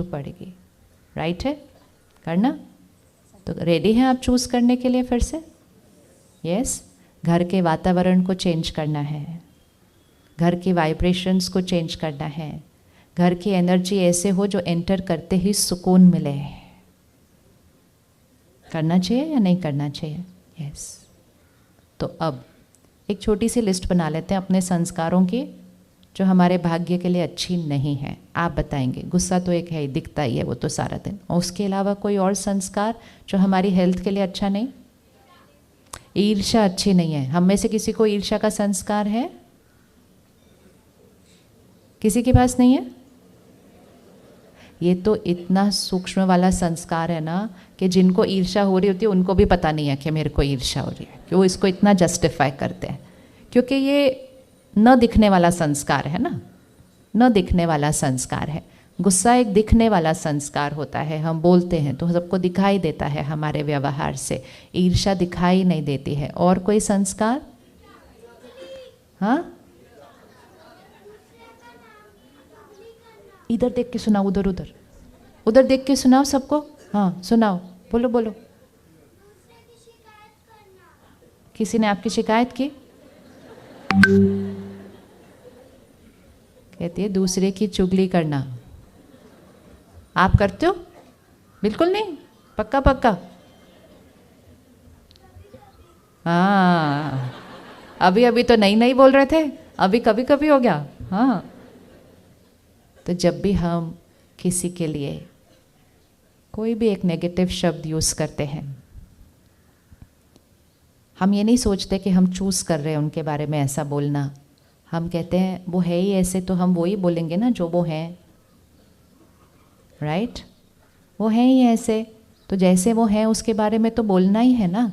पड़ेगी। राइट है? करना तो रेडी हैं आप चूज़ करने के लिए फिर से? यस। घर के वातावरण को चेंज करना है, घर की वाइब्रेशंस को चेंज करना है, घर की एनर्जी ऐसे हो जो एंटर करते ही सुकून मिले। करना चाहिए या नहीं करना चाहिए? यस। तो अब एक छोटी सी लिस्ट बना लेते हैं अपने संस्कारों की, जो हमारे भाग्य के लिए अच्छी नहीं है। आप बताएंगे। गुस्सा तो एक है ही, दिखता ही है वो तो सारा दिन, और उसके अलावा कोई और संस्कार जो हमारी हेल्थ के लिए अच्छा नहीं? ईर्ष्या अच्छी नहीं है। हम में से किसी को ईर्ष्या का संस्कार है? किसी के पास नहीं है? ये तो इतना सूक्ष्म वाला संस्कार है ना कि जिनको ईर्ष्या हो रही होती है उनको भी पता नहीं है कि मेरे को ईर्ष्या हो रही है, कि वो इसको इतना जस्टिफाई करते हैं, क्योंकि ये न दिखने वाला संस्कार है ना, न दिखने वाला संस्कार है। गुस्सा एक दिखने वाला संस्कार होता है, हम बोलते हैं तो सबको दिखाई देता है हमारे व्यवहार से। ईर्ष्या दिखाई नहीं देती है। और कोई संस्कार? हाँ, इधर देख के सुनाओ, उधर उधर उधर देख के सुनाओ सबको। हाँ सुनाओ, बोलो बोलो। किसी ने आपकी शिकायत की? कहती है दूसरे की चुगली करना। आप करते हो? बिल्कुल नहीं, पक्का पक्का। हाँ, अभी अभी तो नहीं नहीं बोल रहे थे, अभी कभी कभी हो गया। हाँ, तो जब भी हम किसी के लिए कोई भी एक नेगेटिव शब्द यूज़ करते हैं, हम ये नहीं सोचते कि हम चूज़ कर रहे हैं उनके बारे में ऐसा बोलना। हम कहते हैं वो है ही ऐसे, तो हम वो ही बोलेंगे ना जो वो हैं, राइट? वो हैं ही ऐसे, तो जैसे वो हैं उसके बारे में तो बोलना ही है ना।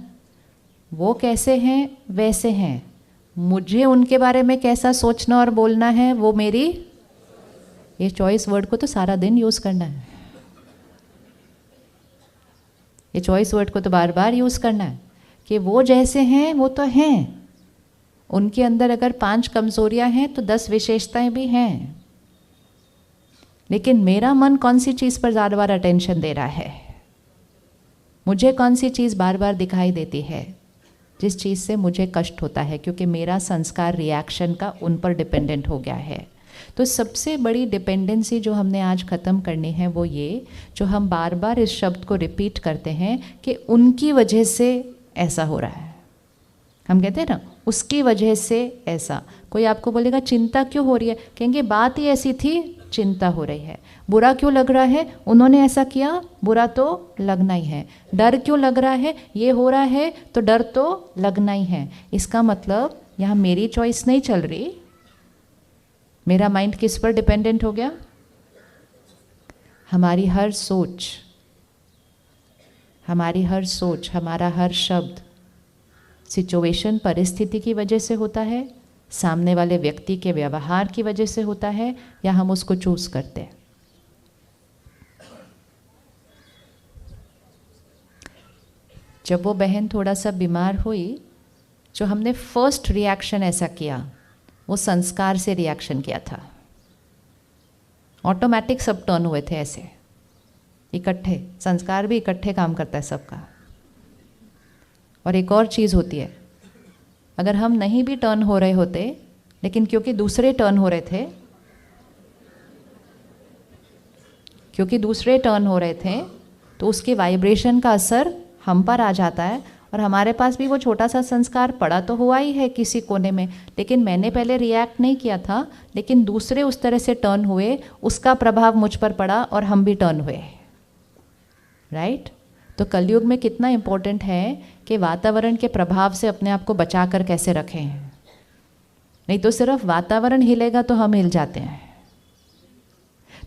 वो कैसे हैं वैसे हैं, मुझे उनके बारे में कैसा सोचना और बोलना है वो मेरी, ये चॉइस वर्ड को तो सारा दिन यूज़ करना है। ये चॉइस वर्ड को तो बार बार यूज़ करना है कि वो जैसे हैं वो तो हैं, उनके अंदर अगर 5 कमज़ोरियाँ हैं तो 10 विशेषताएं भी हैं, लेकिन मेरा मन कौन सी चीज़ पर ज़्यादा बार अटेंशन दे रहा है, मुझे कौन सी चीज़ बार बार दिखाई देती है जिस चीज़ से मुझे कष्ट होता है, क्योंकि मेरा संस्कार रिएक्शन का उन पर डिपेंडेंट हो गया है। तो सबसे बड़ी डिपेंडेंसी जो हमने आज ख़त्म करनी है वो ये, जो हम बार बार इस शब्द को रिपीट करते हैं कि उनकी वजह से ऐसा हो रहा है। हम कहते हैं ना उसकी वजह से ऐसा। कोई आपको बोलेगा चिंता क्यों हो रही है, कहेंगे बात ही ऐसी थी, चिंता हो रही है। बुरा क्यों लग रहा है, उन्होंने ऐसा किया, बुरा तो लगना ही है। डर क्यों लग रहा है, ये हो रहा है तो डर तो लगना ही है। इसका मतलब यहाँ मेरी चॉइस नहीं चल रही, मेरा माइंड किस पर डिपेंडेंट हो गया? हमारी हर सोच, हमारी हर सोच, हमारा हर शब्द सिचुएशन, परिस्थिति की वजह से होता है, सामने वाले व्यक्ति के व्यवहार की वजह से होता है, या हम उसको चूज करते हैं। जब वो बहन थोड़ा सा बीमार हुई, जो हमने फर्स्ट रिएक्शन ऐसा किया वो संस्कार से रिएक्शन किया था। ऑटोमेटिक सब टर्न हुए थे ऐसे इकट्ठे, संस्कार भी इकट्ठे काम करता है सबका। और एक और चीज़ होती है, अगर हम नहीं भी टर्न हो रहे होते, लेकिन क्योंकि दूसरे टर्न हो रहे थे, क्योंकि दूसरे टर्न हो रहे थे तो उसकी वाइब्रेशन का असर हम पर आ जाता है। और हमारे पास भी वो छोटा सा संस्कार पड़ा तो हुआ ही है किसी कोने में, लेकिन मैंने पहले रिएक्ट नहीं किया था, लेकिन दूसरे उस तरह से टर्न हुए, उसका प्रभाव मुझ पर पड़ा और हम भी टर्न हुए, राइट? तो कलयुग में कितना इम्पोर्टेंट है कि वातावरण के प्रभाव से अपने आप को बचा कर कैसे रखें। नहीं तो सिर्फ वातावरण हिलेगा तो हम हिल जाते हैं।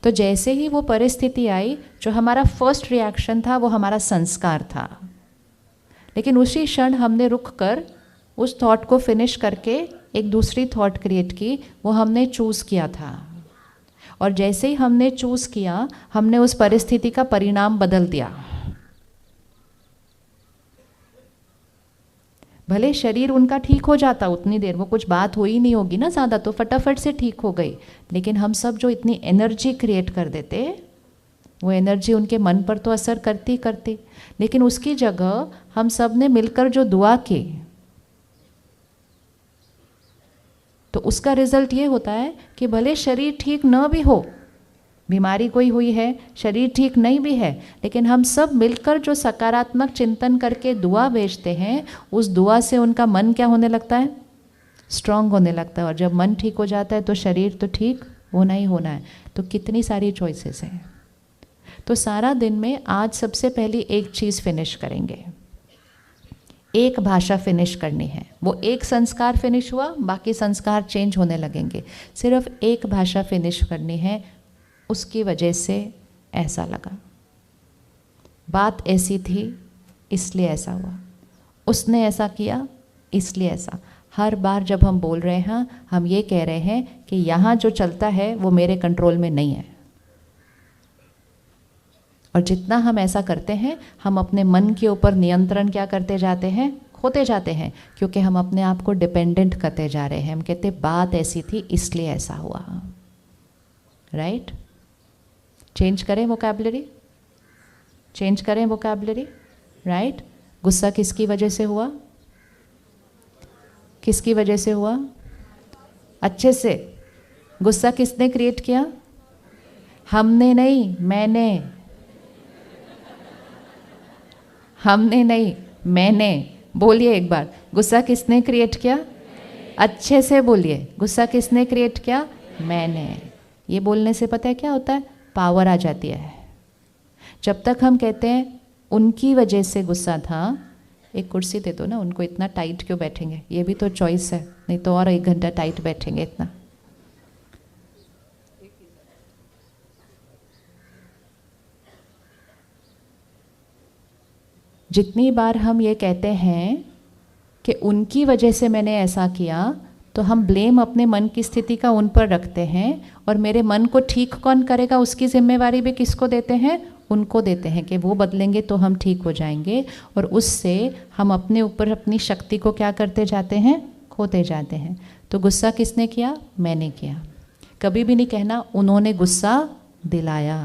तो जैसे ही वो परिस्थिति आई, जो हमारा फर्स्ट रिएक्शन था वो हमारा संस्कार था, लेकिन उसी क्षण हमने रुक कर उस थॉट को फिनिश करके एक दूसरी थॉट क्रिएट की, वो हमने चूज़ किया था। और जैसे ही हमने चूज़ किया, हमने उस परिस्थिति का परिणाम बदल दिया। भले शरीर उनका ठीक हो जाता उतनी देर, वो कुछ बात हुई नहीं होगी ना ज़्यादा, तो फटाफट से ठीक हो गई, लेकिन हम सब जो इतनी एनर्जी क्रिएट कर देते, वो एनर्जी उनके मन पर तो असर करती करती, लेकिन उसकी जगह हम सब ने मिलकर जो दुआ की, तो उसका रिजल्ट ये होता है कि भले शरीर ठीक न भी हो, बीमारी कोई हुई है, शरीर ठीक नहीं भी है, लेकिन हम सब मिलकर जो सकारात्मक चिंतन करके दुआ भेजते हैं, उस दुआ से उनका मन क्या होने लगता है? स्ट्रांग होने लगता है। और जब मन ठीक हो जाता है तो शरीर तो ठीक होना ही होना है। तो कितनी सारी चॉइसेस हैं। तो सारा दिन में आज सबसे पहली एक चीज़ फिनिश करेंगे, एक भाषा फिनिश करनी है। वो एक संस्कार फिनिश हुआ, बाकी संस्कार चेंज होने लगेंगे। सिर्फ एक भाषा फिनिश करनी है, उसकी वजह से ऐसा लगा, बात ऐसी थी इसलिए ऐसा हुआ, उसने ऐसा किया इसलिए ऐसा। हर बार जब हम बोल रहे हैं, हम ये कह रहे हैं कि यहाँ जो चलता है वो मेरे कंट्रोल में नहीं है। और जितना हम ऐसा करते हैं, हम अपने मन के ऊपर नियंत्रण क्या करते जाते हैं, खोते जाते हैं, क्योंकि हम अपने आप को डिपेंडेंट करते जा रहे हैं। हम कहते बात ऐसी थी इसलिए ऐसा हुआ, राइट? चेंज करें वोकैबुलरी, चेंज करें वोकैबुलरी, राइट? गुस्सा किसकी वजह से हुआ? किसकी वजह से हुआ? अच्छे से, गुस्सा किसने क्रिएट किया? हमने नहीं, मैंने। हमने नहीं, मैंने। बोलिए एक बार, गुस्सा किसने क्रिएट किया? अच्छे से बोलिए, गुस्सा किसने क्रिएट किया? मैंने। ये बोलने से पता है क्या होता है? पावर आ जाती है। जब तक हम कहते हैं उनकी वजह से गुस्सा था, एक कुर्सी दे दो ना उनको, इतना टाइट क्यों बैठेंगे? ये भी तो चॉइस है, नहीं तो और 1 घंटा टाइट बैठेंगे इतना। जितनी बार हम ये कहते हैं कि उनकी वजह से मैंने ऐसा किया, तो हम ब्लेम अपने मन की स्थिति का उन पर रखते हैं, और मेरे मन को ठीक कौन करेगा उसकी जिम्मेवारी भी किसको देते हैं? उनको देते हैं कि वो बदलेंगे तो हम ठीक हो जाएंगे। और उससे हम अपने ऊपर अपनी शक्ति को क्या करते जाते हैं? खोते जाते हैं। तो गुस्सा किसने किया? मैंने किया। कभी भी नहीं कहना उन्होंने गुस्सा दिलाया।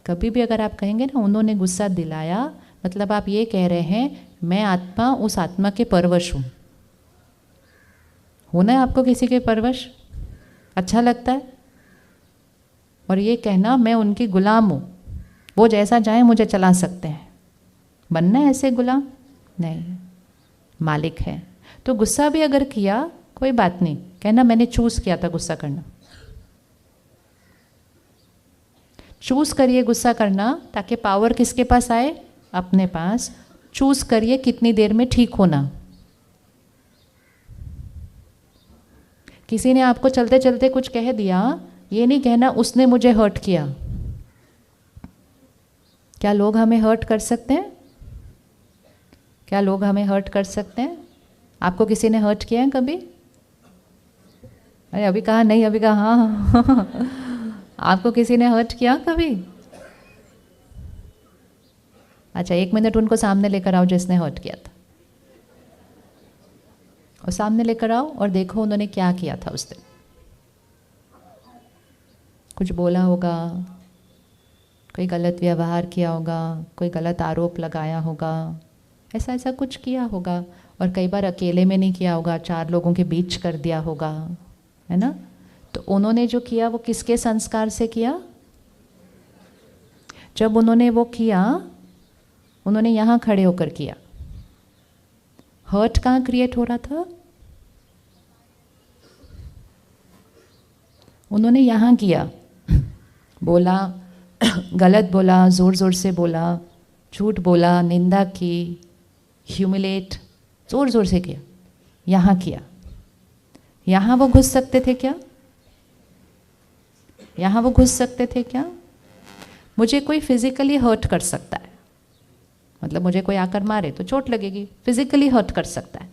कभी भी अगर आप कहेंगे ना उन्होंने गुस्सा दिलाया, मतलब आप ये कह रहे हैं मैं आत्मा उस आत्मा के परवश हूँ। होना है आपको किसी के परवश? अच्छा लगता है? और ये कहना मैं उनकी गुलाम हूँ, वो जैसा चाहे मुझे चला सकते हैं। बनना है ऐसे गुलाम? नहीं, मालिक है। तो गुस्सा भी अगर किया कोई बात नहीं, कहना मैंने चूज़ किया था गुस्सा करना। चूज़ करिए गुस्सा करना, ताकि पावर किसके पास आए? अपने पास। चूज़ करिए कितनी देर में ठीक होना। किसी ने आपको चलते चलते कुछ कह दिया, ये नहीं कहना उसने मुझे हर्ट किया। क्या लोग हमें हर्ट कर सकते हैं? क्या लोग हमें हर्ट कर सकते हैं? आपको किसी ने हर्ट किया है कभी? अरे अभी कहा नहीं, अभी कहा हाँ। आपको किसी ने हर्ट किया कभी? अच्छा 1 मिनट उनको सामने लेकर आओ जिसने हर्ट किया था, और सामने लेकर आओ और देखो उन्होंने क्या किया था उस दिन। कुछ बोला होगा, कोई गलत व्यवहार किया होगा, कोई गलत आरोप लगाया होगा, ऐसा ऐसा कुछ किया होगा। और कई बार अकेले में नहीं किया होगा, 4 लोगों के बीच कर दिया होगा, है ना? तो उन्होंने जो किया वो किसके संस्कार से किया? जब उन्होंने वो किया, उन्होंने यहाँ खड़े होकर किया। हर्ट कहाँ क्रिएट हो रहा था? उन्होंने यहाँ किया, बोला, गलत बोला, ज़ोर ज़ोर से बोला, झूठ बोला, निंदा की, ह्यूमिलेट, ज़ोर ज़ोर से किया, यहाँ किया। यहाँ वो घुस सकते थे क्या? यहाँ वो घुस सकते थे क्या? मुझे कोई फिजिकली हर्ट कर सकता है, मतलब मुझे कोई आकर मारे तो चोट लगेगी, फिजिकली हर्ट कर सकता है,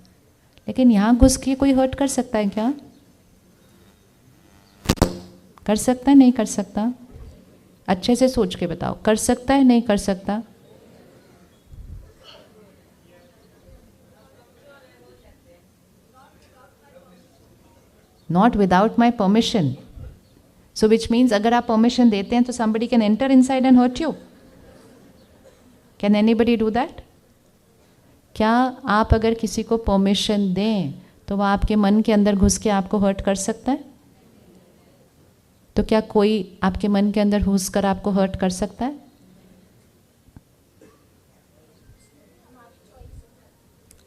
लेकिन यहाँ घुस के कोई हर्ट कर सकता है क्या? कर सकता है? नहीं कर सकता? अच्छे से सोच के बताओ, कर सकता है नहीं कर सकता? Not without my permission. So which means अगर आप परमिशन देते हैं तो somebody can enter inside and hurt you. Can anybody do that? क्या आप अगर किसी को परमिशन दें तो वह आपके मन के अंदर घुस के आपको हर्ट कर सकता है? तो क्या कोई आपके मन के अंदर घुस कर आपको हर्ट कर सकता है?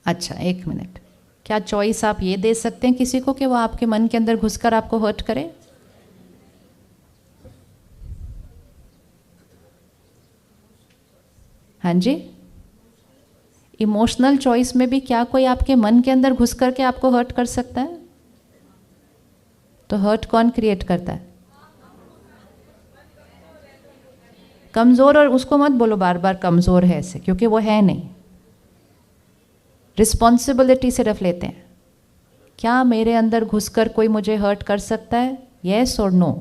अच्छा 1 मिनट, क्या चॉइस आप ये दे सकते हैं किसी को कि वो आपके मन के अंदर घुसकर आपको हर्ट करे? हाँ जी, इमोशनल चॉइस में भी क्या कोई आपके मन के अंदर घुस करके आपको हर्ट कर सकता है? तो हर्ट कौन क्रिएट करता है? कमज़ोर, और उसको मत बोलो बार बार कमज़ोर है ऐसे, क्योंकि वो है नहीं। रिस्पॉन्सिबिलिटी सिर्फ लेते हैं। क्या मेरे अंदर घुसकर कोई मुझे हर्ट कर सकता है? येस और नो?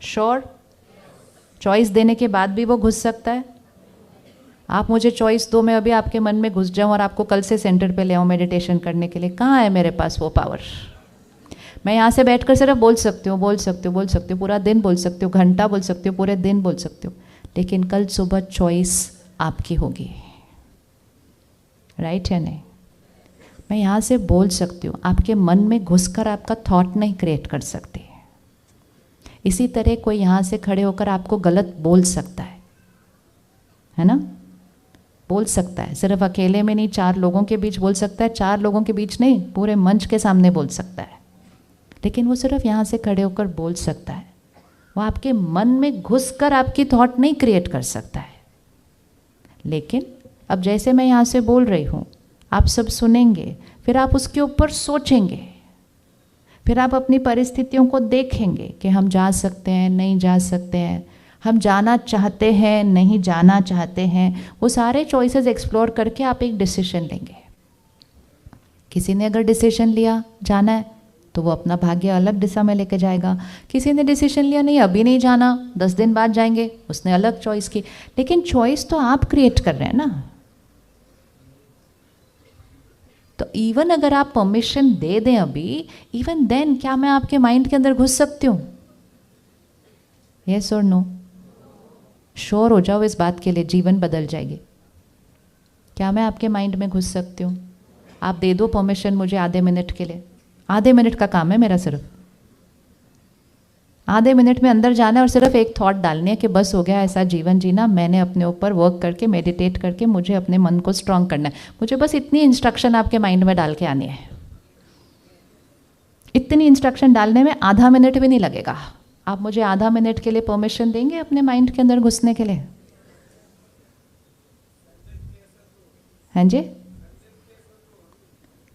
श्योर? चॉइस देने के बाद भी वो घुस सकता है। आप मुझे चॉइस दो, मैं अभी आपके मन में घुस जाऊं और आपको कल से सेंटर पे ले आऊं मेडिटेशन करने के लिए, कहाँ है मेरे पास वो पावर? मैं यहाँ से बैठकर सिर्फ बोल सकती हूँ, बोल सकती हूँ, बोल सकती हूँ, पूरा दिन बोल सकती हूँ, घंटा बोल सकती हूँ, पूरे दिन बोल सकती हूँ, लेकिन कल सुबह चॉइस आपकी होगी, राइट या नहीं? मैं यहाँ से बोल सकती हूँ, आपके मन में घुसकर आपका थॉट नहीं क्रिएट कर सकती। इसी तरह कोई यहाँ से खड़े होकर आपको गलत बोल सकता है ना? बोल सकता है, सिर्फ अकेले में नहीं, 4 लोगों के बीच बोल सकता है, 4 लोगों के बीच नहीं, पूरे मंच के सामने बोल सकता है, लेकिन वो सिर्फ यहाँ से खड़े होकर बोल सकता है। वो आपके मन में घुसकर आपकी थॉट नहीं क्रिएट कर सकता है। लेकिन अब जैसे मैं यहाँ से बोल रही हूँ, आप सब सुनेंगे, फिर आप उसके ऊपर सोचेंगे, फिर आप अपनी परिस्थितियों को देखेंगे कि हम जा सकते हैं, नहीं जा सकते हैं, हम जाना चाहते हैं, नहीं जाना चाहते हैं। वो सारे चॉइसेस एक्सप्लोर करके आप एक डिसीजन लेंगे। किसी ने अगर डिसीजन लिया जाना है तो वो अपना भाग्य अलग दिशा में लेके जाएगा। किसी ने डिसीजन लिया नहीं अभी नहीं जाना, 10 दिन बाद जाएंगे, उसने अलग चॉइस की। लेकिन चॉइस तो आप क्रिएट कर रहे हैं ना। तो इवन अगर आप परमिशन दे दें अभी, इवन देन क्या मैं आपके माइंड के अंदर घुस सकती हूँ? यस और नो? श्योर हो जाओ इस बात के लिए, जीवन बदल जाएगी। क्या मैं आपके माइंड में घुस सकती हूँ? आप दे दो परमिशन मुझे आधे मिनट के लिए। आधे मिनट का काम है मेरा, सिर्फ आधे मिनट में अंदर जाना है और सिर्फ एक थॉट डालनी है कि बस हो गया ऐसा जीवन जीना, मैंने अपने ऊपर वर्क करके, मेडिटेट करके मुझे अपने मन को स्ट्रांग करना है। मुझे बस इतनी इंस्ट्रक्शन आपके माइंड में डाल के आनी है। इतनी इंस्ट्रक्शन डालने में आधा मिनट भी नहीं लगेगा। आप मुझे आधा मिनट के लिए परमिशन देंगे अपने माइंड के अंदर घुसने के लिए? हाँ जी,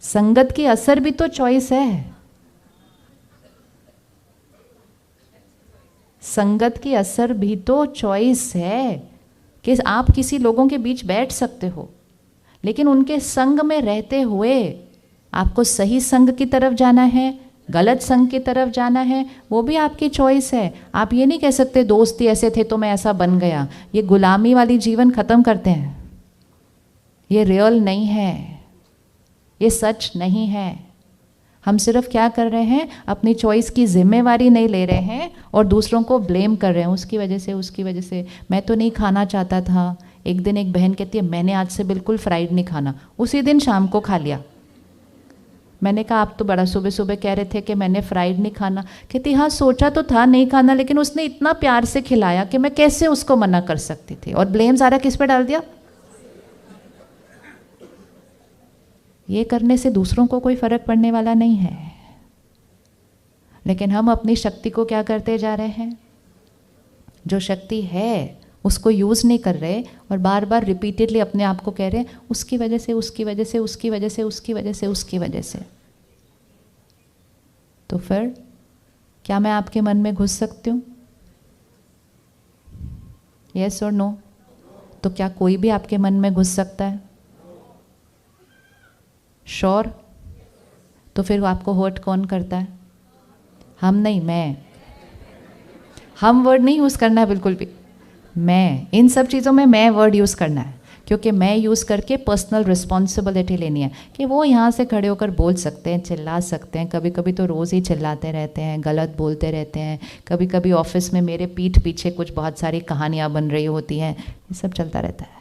संगत की असर भी तो चॉइस है। संगत की असर भी तो चॉइस है कि आप किसी लोगों के बीच बैठ सकते हो, लेकिन उनके संग में रहते हुए आपको सही संग की तरफ जाना है, गलत संग की तरफ जाना है, वो भी आपकी चॉइस है। आप ये नहीं कह सकते दोस्त ही ऐसे थे तो मैं ऐसा बन गया। ये गुलामी वाली जीवन खत्म करते हैं। ये रियल नहीं है, ये सच नहीं है। हम सिर्फ क्या कर रहे हैं, अपनी चॉइस की जिम्मेवारी नहीं ले रहे हैं और दूसरों को ब्लेम कर रहे हैं, उसकी वजह से, उसकी वजह से। मैं तो नहीं खाना चाहता था। एक दिन एक बहन कहती है मैंने आज से बिल्कुल फ्राइड नहीं खाना, उसी दिन शाम को खा लिया। मैंने कहा आप तो बड़ा सुबह सुबह कह रहे थे कि मैंने फ्राइड नहीं खाना। कहती हाँ सोचा तो था नहीं खाना, लेकिन उसने इतना प्यार से खिलाया कि मैं कैसे उसको मना कर सकती थी। और ब्लेम सारा किस पे डाल दिया? ये करने से दूसरों को कोई फर्क पड़ने वाला नहीं है, लेकिन हम अपनी शक्ति को क्या करते जा रहे हैं? जो शक्ति है उसको यूज़ नहीं कर रहे और बार बार रिपीटेडली अपने आप को कह रहे हैं उसकी वजह से, उसकी वजह से, उसकी वजह से, उसकी वजह से, उसकी वजह से। तो फिर क्या मैं आपके मन में घुस सकती हूँ? यस और नो? तो क्या कोई भी आपके मन में घुस सकता है? श्योर? तो फिर आपको हर्ट कौन करता है? हम नहीं, मैं। हम वर्ड नहीं यूज़ करना है बिल्कुल भी। मैं, इन सब चीज़ों में मैं वर्ड यूज़ करना है, क्योंकि मैं यूज़ करके पर्सनल रिस्पॉन्सिबिलिटी लेनी है कि वो यहाँ से खड़े होकर बोल सकते हैं, चिल्ला सकते हैं। कभी कभी तो रोज़ ही चिल्लाते रहते हैं, गलत बोलते रहते हैं। कभी कभी ऑफिस में मेरे पीठ पीछे कुछ बहुत सारी कहानियाँ बन रही होती हैं। ये सब चलता रहता है।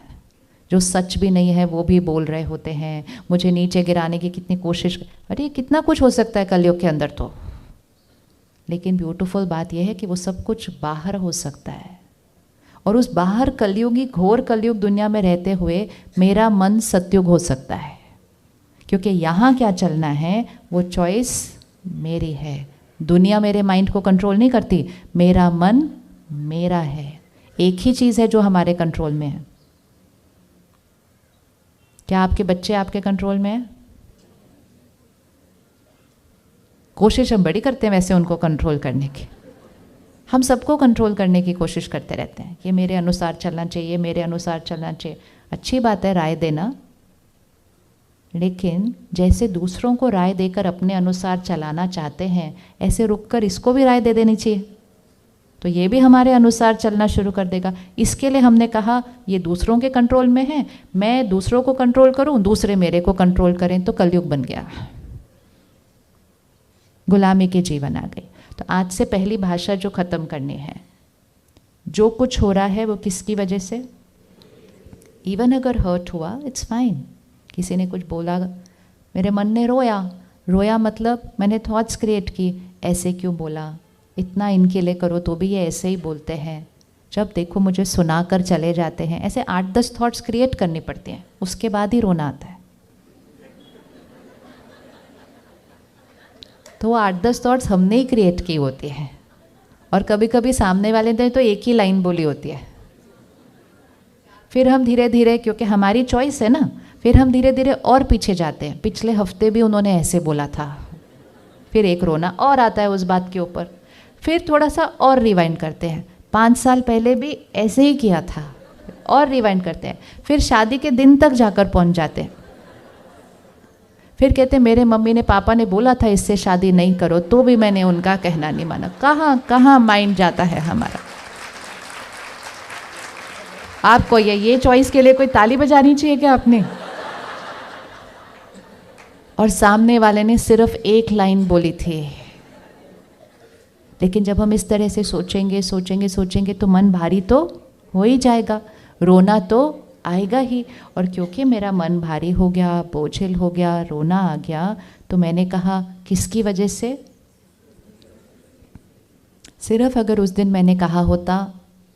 जो सच भी नहीं है वो भी बोल रहे होते हैं। मुझे नीचे गिराने की कितनी कोशिश, अरे कितना कुछ हो सकता है कलयुग के अंदर तो। लेकिन ब्यूटीफुल बात यह है कि वो सब कुछ बाहर हो सकता है, और उस बाहर कलयुगी घोर कलयुग दुनिया में रहते हुए मेरा मन सत्युग हो सकता है, क्योंकि यहाँ क्या चलना है वो चॉइस मेरी है। दुनिया मेरे माइंड को कंट्रोल नहीं करती, मेरा मन मेरा है। एक ही चीज़ है जो हमारे कंट्रोल में है। क्या आपके बच्चे आपके कंट्रोल में हैं? कोशिश हम बड़ी करते हैं वैसे उनको कंट्रोल करने की। हम सबको कंट्रोल करने की कोशिश करते रहते हैं, ये मेरे अनुसार चलना चाहिए, मेरे अनुसार चलना चाहिए। अच्छी बात है राय देना, लेकिन जैसे दूसरों को राय देकर अपने अनुसार चलाना चाहते हैं, ऐसे रुककर इसको भी राय दे देनी चाहिए। तो ये भी हमारे अनुसार चलना शुरू कर देगा। इसके लिए हमने कहा ये दूसरों के कंट्रोल में है, मैं दूसरों को कंट्रोल करूं, दूसरे मेरे को कंट्रोल करें, तो कलयुग बन गया, गुलामी के जीवन आ गई। तो आज से पहली भाषा जो खत्म करनी है, जो कुछ हो रहा है वो किसकी वजह से? इवन अगर हर्ट हुआ, इट्स फाइन। किसी ने कुछ बोला, मेरे मन ने रोया, रोया मतलब मैंने थॉट्स क्रिएट की, ऐसे क्यों बोला, इतना इनके लिए करो तो भी ये ऐसे ही बोलते हैं, जब देखो मुझे सुनाकर चले जाते हैं। ऐसे 8-10 थॉट्स क्रिएट करनी पड़ती हैं, उसके बाद ही रोना आता है। तो वो 8-10 थॉट्स हमने ही क्रिएट की होती है, और कभी कभी सामने वाले ने तो एक ही लाइन बोली होती है। फिर हम धीरे धीरे, क्योंकि हमारी चॉइस है ना, फिर हम धीरे धीरे और पीछे जाते हैं। पिछले हफ्ते भी उन्होंने ऐसे बोला था, फिर एक रोना और आता है उस बात के ऊपर। फिर थोड़ा सा और रिवाइंड करते हैं, 5 साल पहले भी ऐसे ही किया था, और रिवाइंड करते हैं। फिर शादी के दिन तक जाकर पहुंच जाते हैं। फिर कहते हैं मेरे मम्मी ने पापा ने बोला था इससे शादी नहीं करो, तो भी मैंने उनका कहना नहीं माना। कहाँ कहाँ माइंड जाता है हमारा। आपको ये चॉइस के लिए कोई ताली बजानी चाहिए क्या आपने? और सामने वाले ने सिर्फ एक लाइन बोली थी। लेकिन जब हम इस तरह से सोचेंगे सोचेंगे सोचेंगे तो मन भारी तो हो ही जाएगा, रोना तो आएगा ही। और क्योंकि मेरा मन भारी हो गया, बोझिल हो गया, रोना आ गया, तो मैंने कहा किसकी वजह से? सिर्फ अगर उस दिन मैंने कहा होता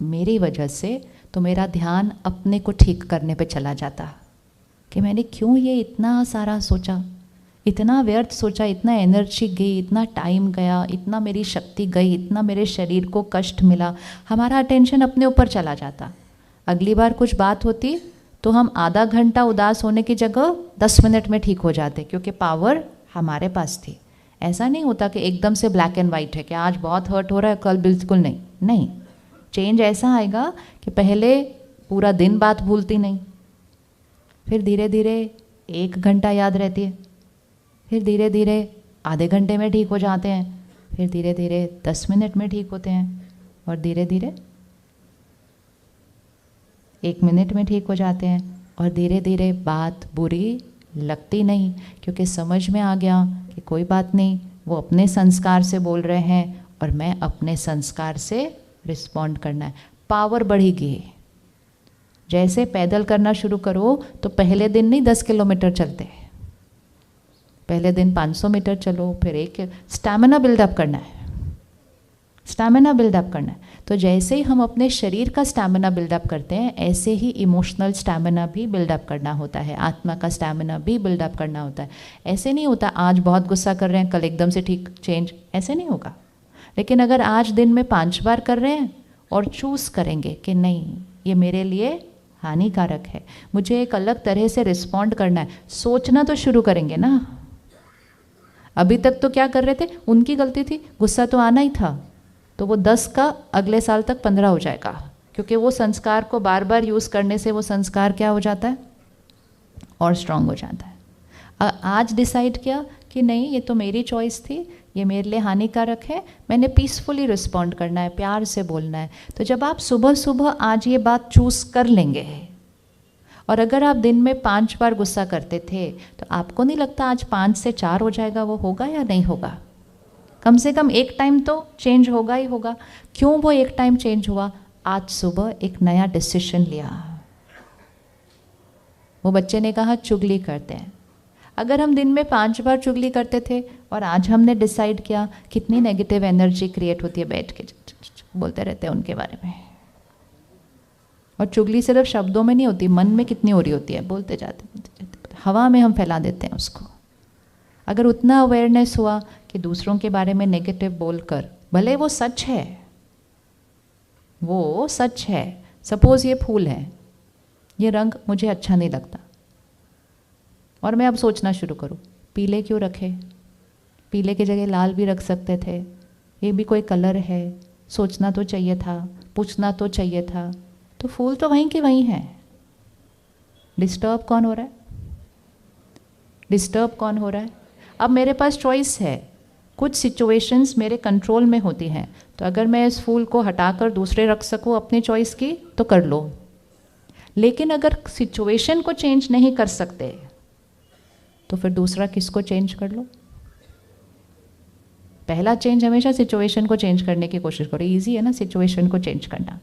मेरी वजह से, तो मेरा ध्यान अपने को ठीक करने पे चला जाता कि मैंने क्यों ये इतना सारा सोचा, इतना व्यर्थ सोचा, इतना एनर्जी गई, इतना टाइम गया, इतना मेरी शक्ति गई, इतना मेरे शरीर को कष्ट मिला। हमारा अटेंशन अपने ऊपर चला जाता। अगली बार कुछ बात होती तो हम आधा घंटा उदास होने की जगह 10 मिनट में ठीक हो जाते, क्योंकि पावर हमारे पास थी। ऐसा नहीं होता कि एकदम से ब्लैक एंड वाइट है कि आज बहुत हर्ट हो रहा है, कल बिल्कुल नहीं। नहीं, चेंज ऐसा आएगा कि पहले पूरा दिन बात भूलती नहीं, फिर धीरे धीरे 1 घंटा याद रहती है, फिर धीरे धीरे आधे घंटे में ठीक हो जाते हैं, फिर धीरे धीरे 10 मिनट में ठीक होते हैं, और धीरे धीरे 1 मिनट में ठीक हो जाते हैं, और धीरे धीरे बात बुरी लगती नहीं, क्योंकि समझ में आ गया कि कोई बात नहीं, वो अपने संस्कार से बोल रहे हैं और मैं अपने संस्कार से रिस्पॉन्ड करना है। पावर बढ़ेगी। जैसे पैदल करना शुरू करो तो पहले दिन नहीं 10 किलोमीटर चलते, पहले दिन 500 मीटर चलो, फिर एक स्टैमिना बिल्डअप करना है, स्टैमिना बिल्डअप करना है। तो जैसे ही हम अपने शरीर का स्टैमिना बिल्डअप करते हैं, ऐसे ही इमोशनल स्टैमिना भी बिल्डअप करना होता है, आत्मा का स्टैमिना भी बिल्डअप करना होता है। ऐसे नहीं होता आज बहुत गुस्सा कर रहे हैं कल एकदम से ठीक चेंज, ऐसे नहीं होगा। लेकिन अगर आज दिन में 5 बार कर रहे हैं और चूज़ करेंगे कि नहीं ये मेरे लिए हानिकारक है, मुझे एक अलग तरह से रिस्पॉन्ड करना है, सोचना तो शुरू करेंगे ना। अभी तक तो क्या कर रहे थे, उनकी गलती थी, गुस्सा तो आना ही था, तो वो 10 का अगले साल तक 15 हो जाएगा, क्योंकि वो संस्कार को बार बार यूज़ करने से वो संस्कार क्या हो जाता है, और स्ट्रांग हो जाता है। आज डिसाइड किया कि नहीं ये तो मेरी चॉइस थी, ये मेरे लिए हानिकारक है, मैंने पीसफुली रिस्पॉन्ड करना है, प्यार से बोलना है। तो जब आप सुबह सुबह आज ये बात चूज़ कर लेंगे, और अगर आप दिन में 5 बार गुस्सा करते थे, तो आपको नहीं लगता आज 5 से 4 हो जाएगा, वो होगा या नहीं होगा? कम से कम एक टाइम तो चेंज होगा ही होगा। क्यों वो एक टाइम चेंज हुआ? आज सुबह एक नया डिसीजन लिया। वो बच्चे ने कहा चुगली करते हैं। अगर हम दिन में 5 बार चुगली करते थे और आज हमने डिसाइड किया, कितनी नेगेटिव एनर्जी क्रिएट होती है, बैठ के बोलते रहते हैं उनके बारे में। और चुगली सिर्फ शब्दों में नहीं होती, मन में कितनी हो रही होती है, बोलते जाते हवा में हम फैला देते हैं उसको। अगर उतना अवेयरनेस हुआ कि दूसरों के बारे में नेगेटिव बोलकर, भले वो सच है, वो सच है, सपोज ये फूल है, ये रंग मुझे अच्छा नहीं लगता, और मैं अब सोचना शुरू करूँ पीले क्यों रखे, पीले की जगह लाल भी रख सकते थे, ये भी कोई कलर है, सोचना तो चाहिए था, पूछना तो चाहिए था। तो फूल तो वहीं के वहीं है। डिस्टर्ब कौन हो रहा है? डिस्टर्ब कौन हो रहा है? अब मेरे पास चॉइस है। कुछ सिचुएशंस मेरे कंट्रोल में होती हैं तो अगर मैं इस फूल को हटाकर दूसरे रख सकूं अपनी चॉइस की तो कर लो, लेकिन अगर सिचुएशन को चेंज नहीं कर सकते तो फिर दूसरा किसको चेंज कर लो। पहला चेंज हमेशा सिचुएशन को चेंज करने की कोशिश करो, इजी है ना सिचुएशन को चेंज करना।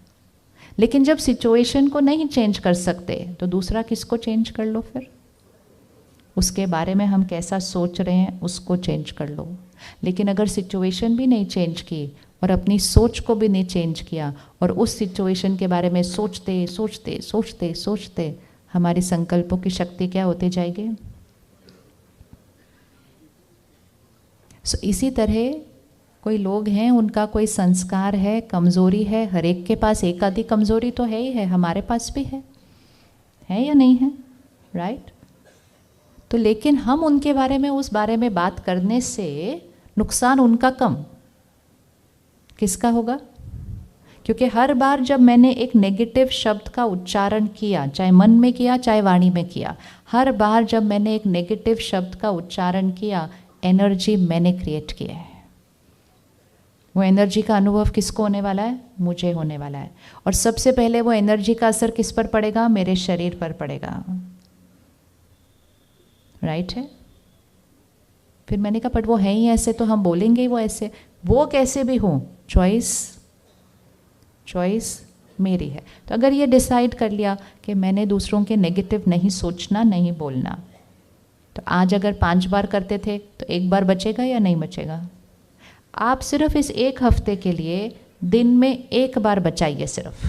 लेकिन जब सिचुएशन को नहीं चेंज कर सकते तो दूसरा किसको चेंज कर लो, फिर उसके बारे में हम कैसा सोच रहे हैं उसको चेंज कर लो। लेकिन अगर सिचुएशन भी नहीं चेंज की और अपनी सोच को भी नहीं चेंज किया और उस सिचुएशन के बारे में सोचते सोचते सोचते सोचते हमारे संकल्पों की शक्ति क्या होती जाएगी। इसी तरह कोई लोग हैं, उनका कोई संस्कार है, कमज़ोरी है, हर एक के पास एक आधी कमज़ोरी तो है ही है, हमारे पास भी है या नहीं है, राइट। तो लेकिन हम उनके बारे में बात करने से नुकसान उनका कम, किसका होगा? क्योंकि हर बार जब मैंने एक नेगेटिव शब्द का उच्चारण किया, चाहे मन में किया चाहे वाणी में किया, हर बार जब मैंने एक नेगेटिव शब्द का उच्चारण किया, एनर्जी मैंने क्रिएट किया है। वो एनर्जी का अनुभव किसको होने वाला है? मुझे होने वाला है। और सबसे पहले वो एनर्जी का असर किस पर पड़ेगा? मेरे शरीर पर पड़ेगा, राइट है। फिर मैंने कहा बट वो है ही ऐसे, तो हम बोलेंगे ही वो ऐसे। वो कैसे भी हो, चॉइस मेरी है। तो अगर ये डिसाइड कर लिया कि मैंने दूसरों के नेगेटिव नहीं सोचना, नहीं बोलना, तो आज अगर 5 बार करते थे तो 1 बार बचेगा या नहीं बचेगा? आप सिर्फ इस 1 हफ्ते के लिए दिन में 1 बार बचाइए। सिर्फ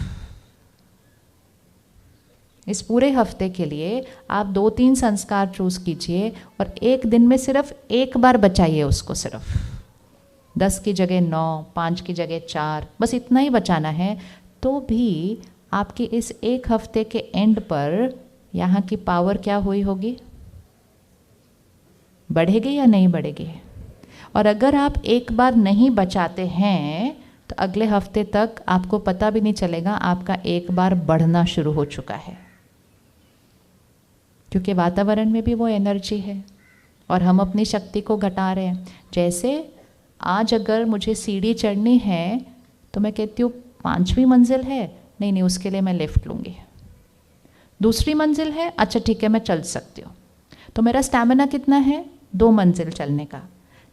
इस पूरे हफ्ते के लिए आप 2-3 संस्कार चूज कीजिए और एक दिन में सिर्फ 1 बार बचाइए उसको। सिर्फ 10 की जगह 9, 5 की जगह 4, बस इतना ही बचाना है। तो भी आपके इस 1 हफ्ते के एंड पर यहाँ की पावर क्या हुई होगी? बढ़ेगी या नहीं बढ़ेगी? और अगर आप 1 बार नहीं बचाते हैं तो अगले हफ्ते तक आपको पता भी नहीं चलेगा आपका 1 बार बढ़ना शुरू हो चुका है, क्योंकि वातावरण में भी वो एनर्जी है और हम अपनी शक्ति को घटा रहे हैं। जैसे आज अगर मुझे सीढ़ी चढ़नी है तो मैं कहती हूँ 5वीं मंजिल है, नहीं उसके लिए मैं लिफ्ट लूँगी। दूसरी मंजिल है, अच्छा ठीक है मैं चल सकती हूँ। तो मेरा स्टैमिना कितना है? 2 मंजिल चलने का।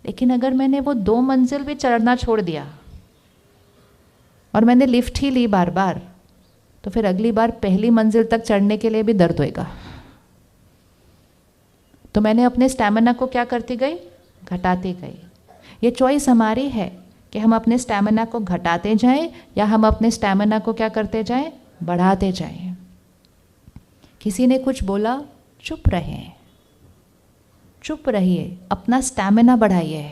लेकिन अगर मैंने वो 2 मंजिल भी चढ़ना छोड़ दिया और मैंने लिफ्ट ही ली बार बार, तो फिर अगली बार पहली मंजिल तक चढ़ने के लिए भी दर्द होएगा। तो मैंने अपने स्टैमिना को क्या करती गई? घटाती गई। ये चॉइस हमारी है कि हम अपने स्टैमिना को घटाते जाएं या हम अपने स्टैमिना को क्या करते जाएं? बढ़ाते जाएं। किसी ने कुछ बोला, चुप रहें, चुप रहिए, अपना स्टैमिना बढ़ाइए।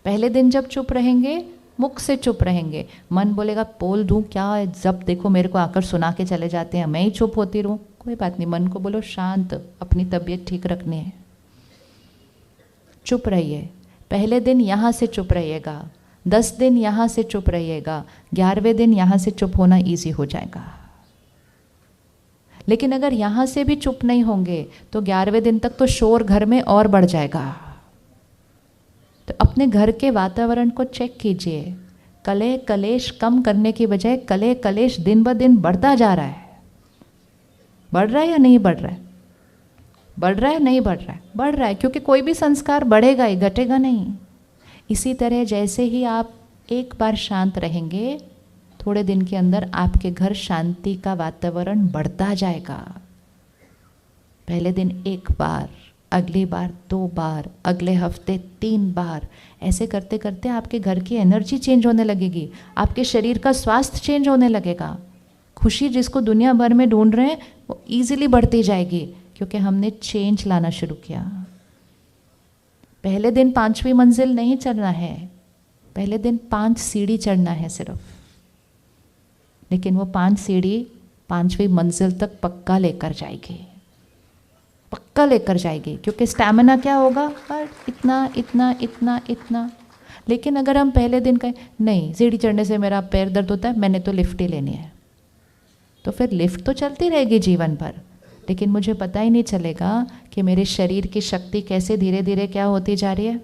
पहले दिन जब चुप रहेंगे, मुख से चुप रहेंगे, मन बोलेगा बोल दूं क्या, जब देखो मेरे को आकर सुना के चले जाते हैं, मैं ही चुप होती रहूं। कोई बात नहीं, मन को बोलो शांत, अपनी तबीयत ठीक रखनी है, चुप रहिए। पहले दिन यहाँ से चुप रहिएगा, 10 दिन यहाँ से चुप रहिएगा, 11वें दिन यहाँ से चुप होना ईजी हो जाएगा। लेकिन अगर यहाँ से भी चुप नहीं होंगे तो 11वें दिन तक तो शोर घर में और बढ़ जाएगा। तो अपने घर के वातावरण को चेक कीजिए। कले कलेश कम करने की बजाय कले कलेश दिन ब दिन बढ़ता जा रहा है। बढ़ रहा है या नहीं बढ़ रहा है? बढ़ रहा है नहीं बढ़ रहा है? बढ़ रहा है, क्योंकि कोई भी संस्कार बढ़ेगा ही, घटेगा नहीं। इसी तरह जैसे ही आप 1 बार शांत रहेंगे, थोड़े दिन के अंदर आपके घर शांति का वातावरण बढ़ता जाएगा। पहले दिन 1 बार, अगली बार 2 बार, अगले हफ्ते 3 बार, ऐसे करते करते आपके घर की एनर्जी चेंज होने लगेगी, आपके शरीर का स्वास्थ्य चेंज होने लगेगा। खुशी जिसको दुनिया भर में ढूंढ रहे हैं वो ईजिली बढ़ती जाएगी, क्योंकि हमने चेंज लाना शुरू किया। पहले दिन 5वीं मंजिल नहीं चढ़ना है, पहले दिन 5 सीढ़ी चढ़ना है सिर्फ। लेकिन वो 5 सीढ़ी 5वीं मंजिल तक पक्का लेकर जाएगी, पक्का लेकर जाएगी, क्योंकि स्टैमिना क्या होगा? इतना इतना इतना इतना। लेकिन अगर हम पहले दिन कहें नहीं सीढ़ी चढ़ने से मेरा पैर दर्द होता है, मैंने तो लिफ्ट ही लेनी है, तो फिर लिफ्ट तो चलती रहेगी जीवन भर, लेकिन मुझे पता ही नहीं चलेगा कि मेरे शरीर की शक्ति कैसे धीरे धीरे क्या होती जा रही है,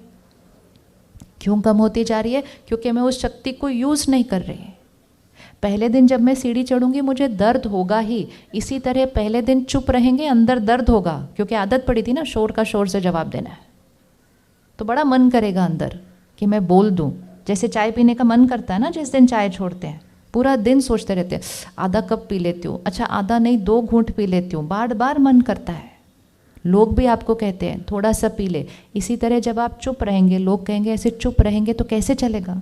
क्यों कम होती जा रही है? क्योंकि मैं उस शक्ति को यूज़ नहीं कर रही। पहले दिन जब मैं सीढ़ी चढ़ूंगी मुझे दर्द होगा ही, इसी तरह पहले दिन चुप रहेंगे, अंदर दर्द होगा, क्योंकि आदत पड़ी थी ना शोर का शोर से जवाब देना है। तो बड़ा मन करेगा अंदर कि मैं बोल दूं। जैसे चाय पीने का मन करता है ना जिस दिन चाय छोड़ते हैं, पूरा दिन सोचते रहते हैं आधा कप पी लेती हूँ, अच्छा आधा नहीं 2 घूंट पी लेती हूँ, बार बार मन करता है। लोग भी आपको कहते हैं थोड़ा सा पी ले। इसी तरह जब आप चुप रहेंगे, लोग कहेंगे ऐसे चुप रहेंगे तो कैसे चलेगा,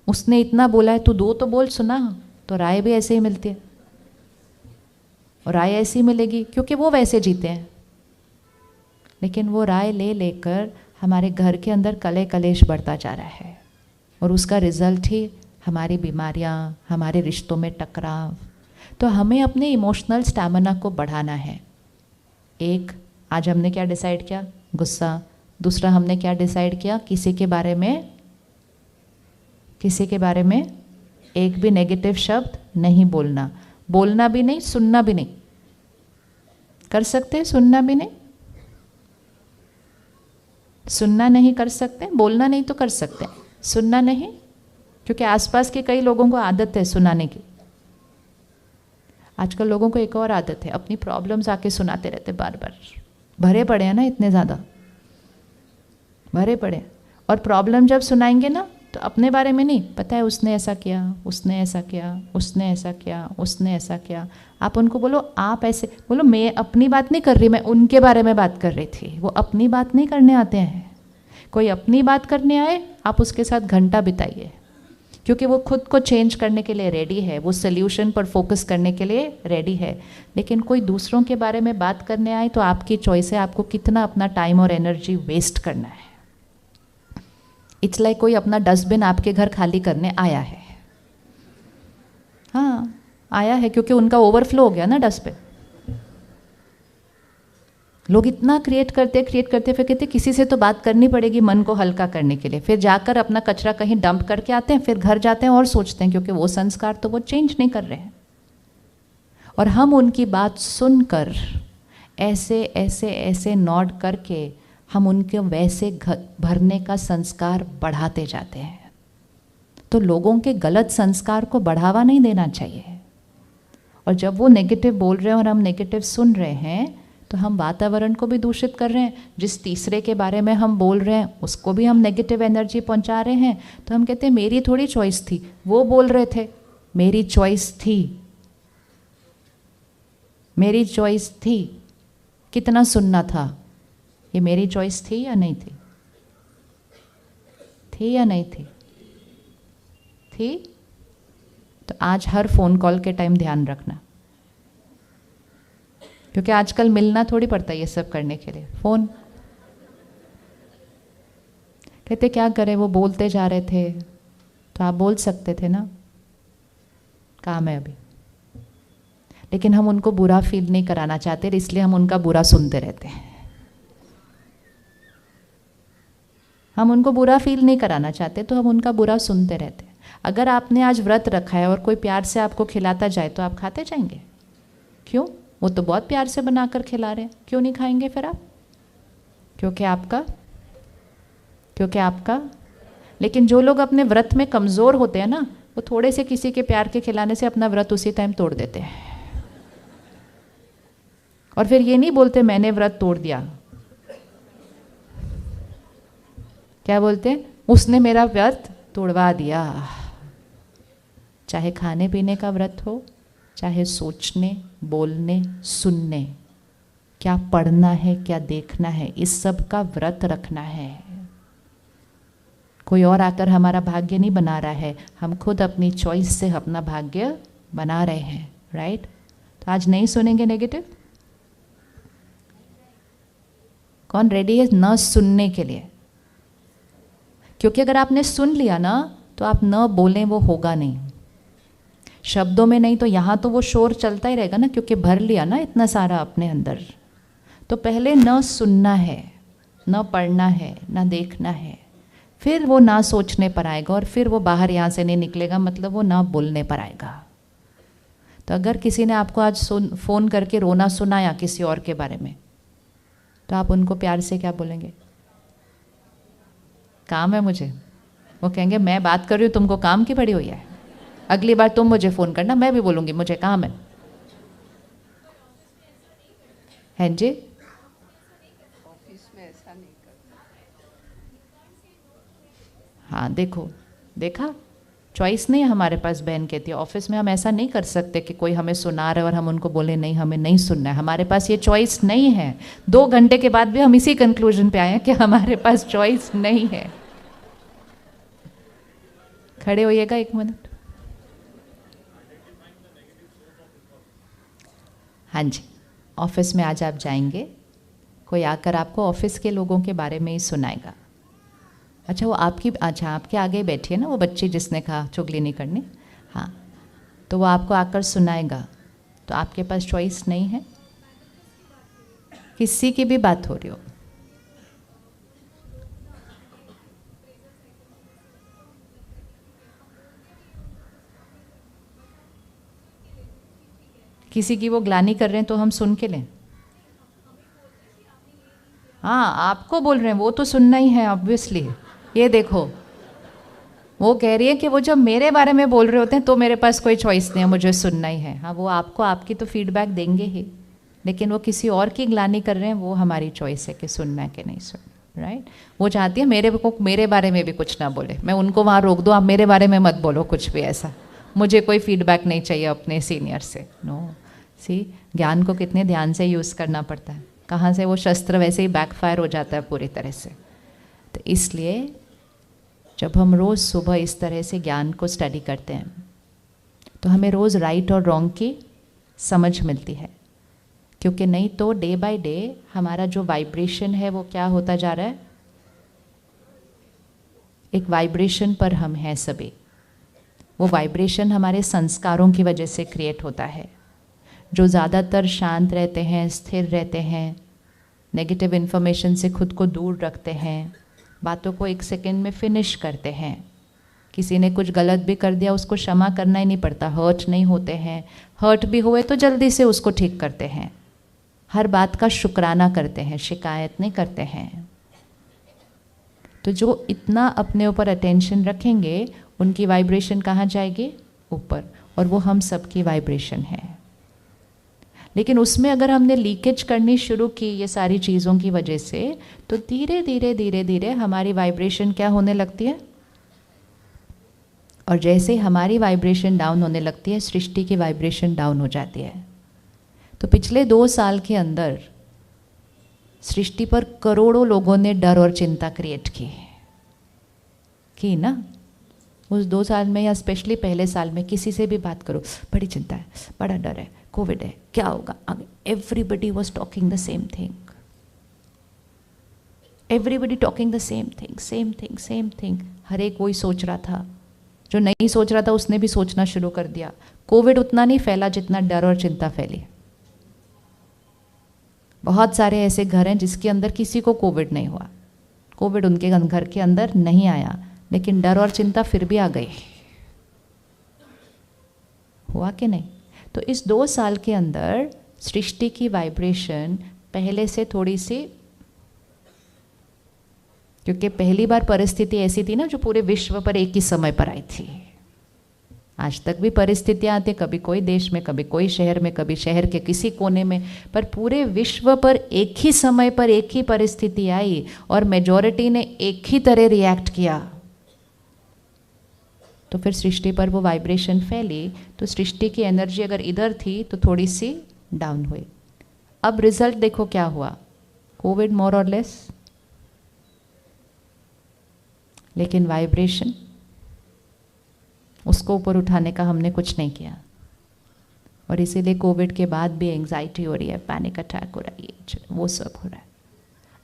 उसने इतना बोला है तू 2 तो बोल, सुना। तो राय भी ऐसे ही मिलती है, और राय ऐसी मिलेगी क्योंकि वो वैसे जीते हैं। लेकिन वो राय ले लेकर हमारे घर के अंदर कले कलेश बढ़ता जा रहा है, और उसका रिजल्ट ही हमारी बीमारियां, हमारे रिश्तों में टकराव। तो हमें अपने इमोशनल स्टैमिना को बढ़ाना है। एक, आज हमने क्या डिसाइड किया? गुस्सा। दूसरा हमने क्या डिसाइड किया? किसी के बारे में एक भी नेगेटिव शब्द नहीं बोलना। बोलना भी नहीं, सुनना भी नहीं। कर सकते? सुनना भी नहीं, सुनना नहीं कर सकते, बोलना नहीं तो कर सकते, सुनना नहीं, क्योंकि आसपास के कई लोगों को आदत है सुनाने की। आजकल लोगों को एक और आदत है, अपनी प्रॉब्लम्स आके सुनाते रहते बार बार। भरे पड़े हैं ना, इतने ज़्यादा भरे पड़े। और प्रॉब्लम जब सुनाएंगे ना तो अपने बारे में नहीं, पता है उसने ऐसा किया, उसने ऐसा किया, उसने ऐसा किया, उसने ऐसा किया। आप उनको बोलो, आप ऐसे बोलो, मैं अपनी बात नहीं कर रही, मैं उनके बारे में बात कर रही थी। वो अपनी बात नहीं करने आते हैं। कोई अपनी बात करने आए, आप उसके साथ घंटा बिताइए, क्योंकि वो खुद को चेंज करने के लिए रेडी है, वो सोल्यूशन पर फोकस करने के लिए रेडी है। लेकिन कोई दूसरों के बारे में बात करने आए तो आपकी चॉइस है, आपको कितना अपना टाइम और एनर्जी वेस्ट करना है। इट्स लाइक कोई अपना डस्टबिन आपके घर खाली करने आया है। हाँ, आया है क्योंकि उनका ओवरफ्लो हो गया ना डस्टबिन। लोग इतना क्रिएट करते फिर कहते किसी से तो बात करनी पड़ेगी मन को हल्का करने के लिए। फिर जाकर अपना कचरा कहीं डंप करके आते हैं, फिर घर जाते हैं और सोचते हैं, क्योंकि वो संस्कार तो वो चेंज नहीं कर रहे हैं। और हम उनकी बात सुनकर ऐसे ऐसे ऐसे नॉड करके हम उनके वैसे भरने का संस्कार बढ़ाते जाते हैं। तो लोगों के गलत संस्कार को बढ़ावा नहीं देना चाहिए। और जब वो नेगेटिव बोल रहे हैं और हम नेगेटिव सुन रहे हैं, तो हम वातावरण को भी दूषित कर रहे हैं। जिस तीसरे के बारे में हम बोल रहे हैं उसको भी हम नेगेटिव एनर्जी पहुंचा रहे हैं। तो हम कहते हैं मेरी थोड़ी चॉइस थी, वो बोल रहे थे, मेरी चॉइस थी, मेरी चॉइस थी। कितना सुनना था? ये मेरी चॉइस थी या नहीं थी? थी या नहीं थी? थी। तो आज हर फोन कॉल के टाइम ध्यान रखना, क्योंकि आजकल मिलना थोड़ी पड़ता है ये सब करने के लिए। फोन कहते क्या करें, वो बोलते जा रहे थे तो आप बोल सकते थे ना, काम है अभी। लेकिन हम उनको बुरा फील नहीं कराना चाहते, इसलिए हम उनका बुरा सुनते रहते हैं। हम उनको बुरा फील नहीं कराना चाहते तो हम उनका बुरा सुनते रहते हैं। अगर आपने आज व्रत रखा है और कोई प्यार से आपको खिलाता जाए तो आप खाते जाएंगे? क्यों? वो तो बहुत प्यार से बनाकर खिला रहे हैं, क्यों नहीं खाएंगे फिर आप? क्योंकि आपका। लेकिन जो लोग अपने व्रत में कमज़ोर होते हैं ना, वो थोड़े से किसी के प्यार के खिलाने से अपना व्रत उसी टाइम तोड़ देते हैं। और फिर ये नहीं बोलते मैंने व्रत तोड़ दिया, क्या बोलते? उसने मेरा व्रत तोड़वा दिया। चाहे खाने पीने का व्रत हो, चाहे सोचने, बोलने, सुनने, क्या पढ़ना है, क्या देखना है, इस सब का व्रत रखना है। कोई और आकर हमारा भाग्य नहीं बना रहा है, हम खुद अपनी चॉइस से अपना भाग्य बना रहे हैं। राइट? तो आज नहीं सुनेंगे नेगेटिव। कौन रेडी है न सुनने के लिए? क्योंकि अगर आपने सुन लिया ना तो आप न बोलें, वो होगा नहीं। शब्दों में नहीं तो यहाँ तो वो शोर चलता ही रहेगा ना, क्योंकि भर लिया ना इतना सारा अपने अंदर। तो पहले न सुनना है, न पढ़ना है, न देखना है, फिर वो ना सोचने पर आएगा, और फिर वो बाहर यहाँ से नहीं निकलेगा, मतलब वो ना बोलने पर आएगा। तो अगर किसी ने आपको आज फ़ोन करके रोना सुनाया किसी और के बारे में, तो आप उनको प्यार से क्या बोलेंगे? काम है मुझे, वो कहेंगे मैं बात कर रही हूँ, तुमको काम की पड़ी हुई है, अगली बार तुम मुझे फ़ोन करना, मैं भी बोलूँगी मुझे काम है। हैं जी? ऑफिस में ऐसा नहीं करते। हाँ देखो, देखा, चॉइस नहीं है हमारे पास। बहन कहती है ऑफिस में हम ऐसा नहीं कर सकते कि कोई हमें सुना रहा है और हम उनको बोले नहीं हमें नहीं सुनना है, हमारे पास ये चॉइस नहीं है। 2 घंटे के बाद भी हम इसी कंक्लूजन पे आए हैं कि हमारे पास चॉइस नहीं है। खड़े होइएगा 1 मिनट। हाँ जी, ऑफिस में आज आप जाएंगे, कोई आकर आपको ऑफिस के लोगों के बारे में ही सुनाएगा। अच्छा वो आपके आगे बैठी है ना वो बच्ची जिसने कहा चुगली नहीं करनी, हाँ, तो वो आपको आकर सुनाएगा, तो आपके पास चॉइस नहीं है। किसी की भी बात हो रही हो, किसी की वो ग्लानि कर रहे हैं तो हम सुन के लें। हाँ आपको बोल रहे हैं वो तो सुनना ही है ऑब्वियसली। ये देखो वो कह रही है कि वो जब मेरे बारे में बोल रहे होते हैं तो मेरे पास कोई चॉइस नहीं है, मुझे सुनना ही है। हाँ वो आपको आपकी तो फीडबैक देंगे ही, लेकिन वो किसी और की ग्लानि कर रहे हैं, वो हमारी चॉइस है कि सुनना है कि नहीं सुनना, राइट। वो चाहती है मेरे बारे में भी कुछ ना बोले, मैं उनको वहाँ रोक दूँ, आप मेरे बारे में मत बोलो कुछ भी ऐसा, मुझे कोई फीडबैक नहीं चाहिए अपने सीनियर से। नो, सी ज्ञान को कितने ध्यान से यूज़ करना पड़ता है, कहाँ से वो शस्त्र वैसे ही बैकफायर हो जाता है पूरी तरह से। तो इसलिए जब हम रोज़ सुबह इस तरह से ज्ञान को स्टडी करते हैं तो हमें रोज़ राइट और रॉन्ग की समझ मिलती है, क्योंकि नहीं तो डे बाय डे हमारा जो वाइब्रेशन है वो क्या होता जा रहा है, एक वाइब्रेशन पर हम हैं सभी। वो वाइब्रेशन हमारे संस्कारों की वजह से क्रिएट होता है। जो ज़्यादातर शांत रहते हैं, स्थिर रहते हैं, नेगेटिव इन्फॉर्मेशन से खुद को दूर रखते हैं, बातों को 1 सेकेंड में फिनिश करते हैं, किसी ने कुछ गलत भी कर दिया उसको क्षमा करना ही नहीं पड़ता, हर्ट नहीं होते हैं, हर्ट भी हुए तो जल्दी से उसको ठीक करते हैं, हर बात का शुक्राना करते हैं, शिकायत नहीं करते हैं। तो जो इतना अपने ऊपर अटेंशन रखेंगे उनकी वाइब्रेशन कहाँ जाएगी, ऊपर, और वो हम सबकी वाइब्रेशन है। लेकिन उसमें अगर हमने लीकेज करनी शुरू की ये सारी चीज़ों की वजह से, तो धीरे धीरे धीरे धीरे हमारी वाइब्रेशन क्या होने लगती है, और जैसे हमारी वाइब्रेशन डाउन होने लगती है सृष्टि की वाइब्रेशन डाउन हो जाती है। तो पिछले 2 साल के अंदर सृष्टि पर करोड़ों लोगों ने डर और चिंता क्रिएट की ना। उस 2 साल में या स्पेशली पहले साल में किसी से भी बात करो, बड़ी चिंता है, बड़ा डर है, कोविड है, क्या होगा आगे, everybody was talking the same thing, everybody talking the same thing, same thing same thing. हर एक वही सोच रहा था, जो नहीं सोच रहा था उसने भी सोचना शुरू कर दिया। कोविड उतना नहीं फैला जितना डर और चिंता फैली। बहुत सारे ऐसे घर हैं जिसके अंदर किसी को कोविड नहीं हुआ, कोविड उनके घर के अंदर नहीं आया, लेकिन डर और चिंता फिर भी आ गई। हुआ कि नहीं? तो इस 2 साल के अंदर सृष्टि की वाइब्रेशन पहले से थोड़ी सी, क्योंकि पहली बार परिस्थिति ऐसी थी ना जो पूरे विश्व पर एक ही समय पर आई थी। आज तक भी परिस्थितियाँ आती, कभी कोई देश में, कभी कोई शहर में, कभी शहर के किसी कोने में, पर पूरे विश्व पर एक ही समय पर एक ही परिस्थिति आई और मेजॉरिटी ने एक ही तरह रिएक्ट किया। तो फिर सृष्टि पर वो वाइब्रेशन फैली, तो सृष्टि की एनर्जी अगर इधर थी तो थोड़ी सी डाउन हुई। अब रिजल्ट देखो क्या हुआ, कोविड मोर और लेस, लेकिन वाइब्रेशन उसको ऊपर उठाने का हमने कुछ नहीं किया, और इसीलिए कोविड के बाद भी एंजाइटी हो रही है, पैनिक अटैक हो रहा है, वो सब हो रहा है।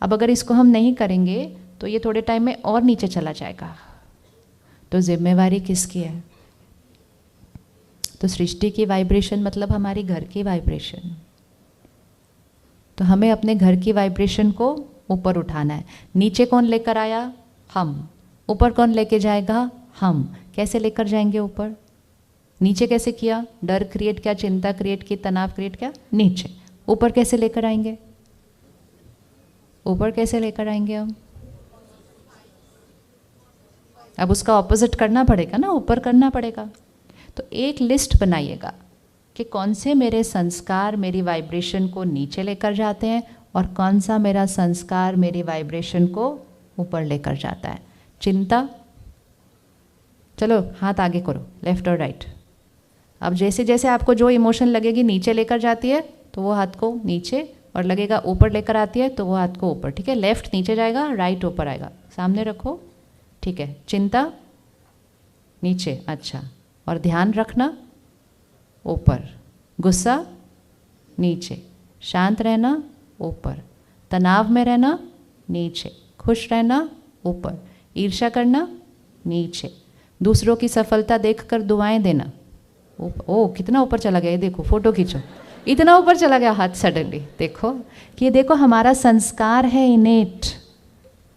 अब अगर इसको हम नहीं करेंगे तो ये थोड़े टाइम में और नीचे चला जाएगा। तो जिम्मेवारी किसकी है? तो सृष्टि की वाइब्रेशन मतलब हमारी घर की वाइब्रेशन। तो हमें अपने घर की वाइब्रेशन को ऊपर उठाना है। नीचे कौन लेकर आया? हम। ऊपर कौन लेके जाएगा? हम। कैसे लेकर जाएंगे ऊपर? नीचे कैसे किया? डर क्रिएट किया, चिंता क्रिएट की, तनाव क्रिएट किया, नीचे। ऊपर कैसे लेकर आएंगे? ऊपर कैसे लेकर आएंगे हम? अब उसका ऑपोजिट करना पड़ेगा ना, ऊपर करना पड़ेगा। तो एक लिस्ट बनाइएगा कि कौन से मेरे संस्कार मेरी वाइब्रेशन को नीचे लेकर जाते हैं और कौन सा मेरा संस्कार मेरी वाइब्रेशन को ऊपर लेकर जाता है। चिंता, चलो हाथ आगे करो, लेफ्ट और राइट। अब जैसे जैसे आपको जो इमोशन लगेगी नीचे लेकर जाती है तो वो हाथ को नीचे, और लगेगा ऊपर लेकर आती है तो वो हाथ को ऊपर। ठीक है, लेफ्ट नीचे जाएगा, राइट ऊपर आएगा। सामने रखो, ठीक है। चिंता नीचे, अच्छा, और ध्यान रखना ऊपर। गुस्सा नीचे, शांत रहना ऊपर, तनाव में रहना नीचे, खुश रहना ऊपर, ईर्ष्या करना नीचे, दूसरों की सफलता देखकर दुआएं देना ऊपर। ओ कितना ऊपर चला गया, ये देखो, फोटो खींचो, इतना ऊपर चला गया हाथ सडनली। देखो कि ये देखो हमारा संस्कार है इनेट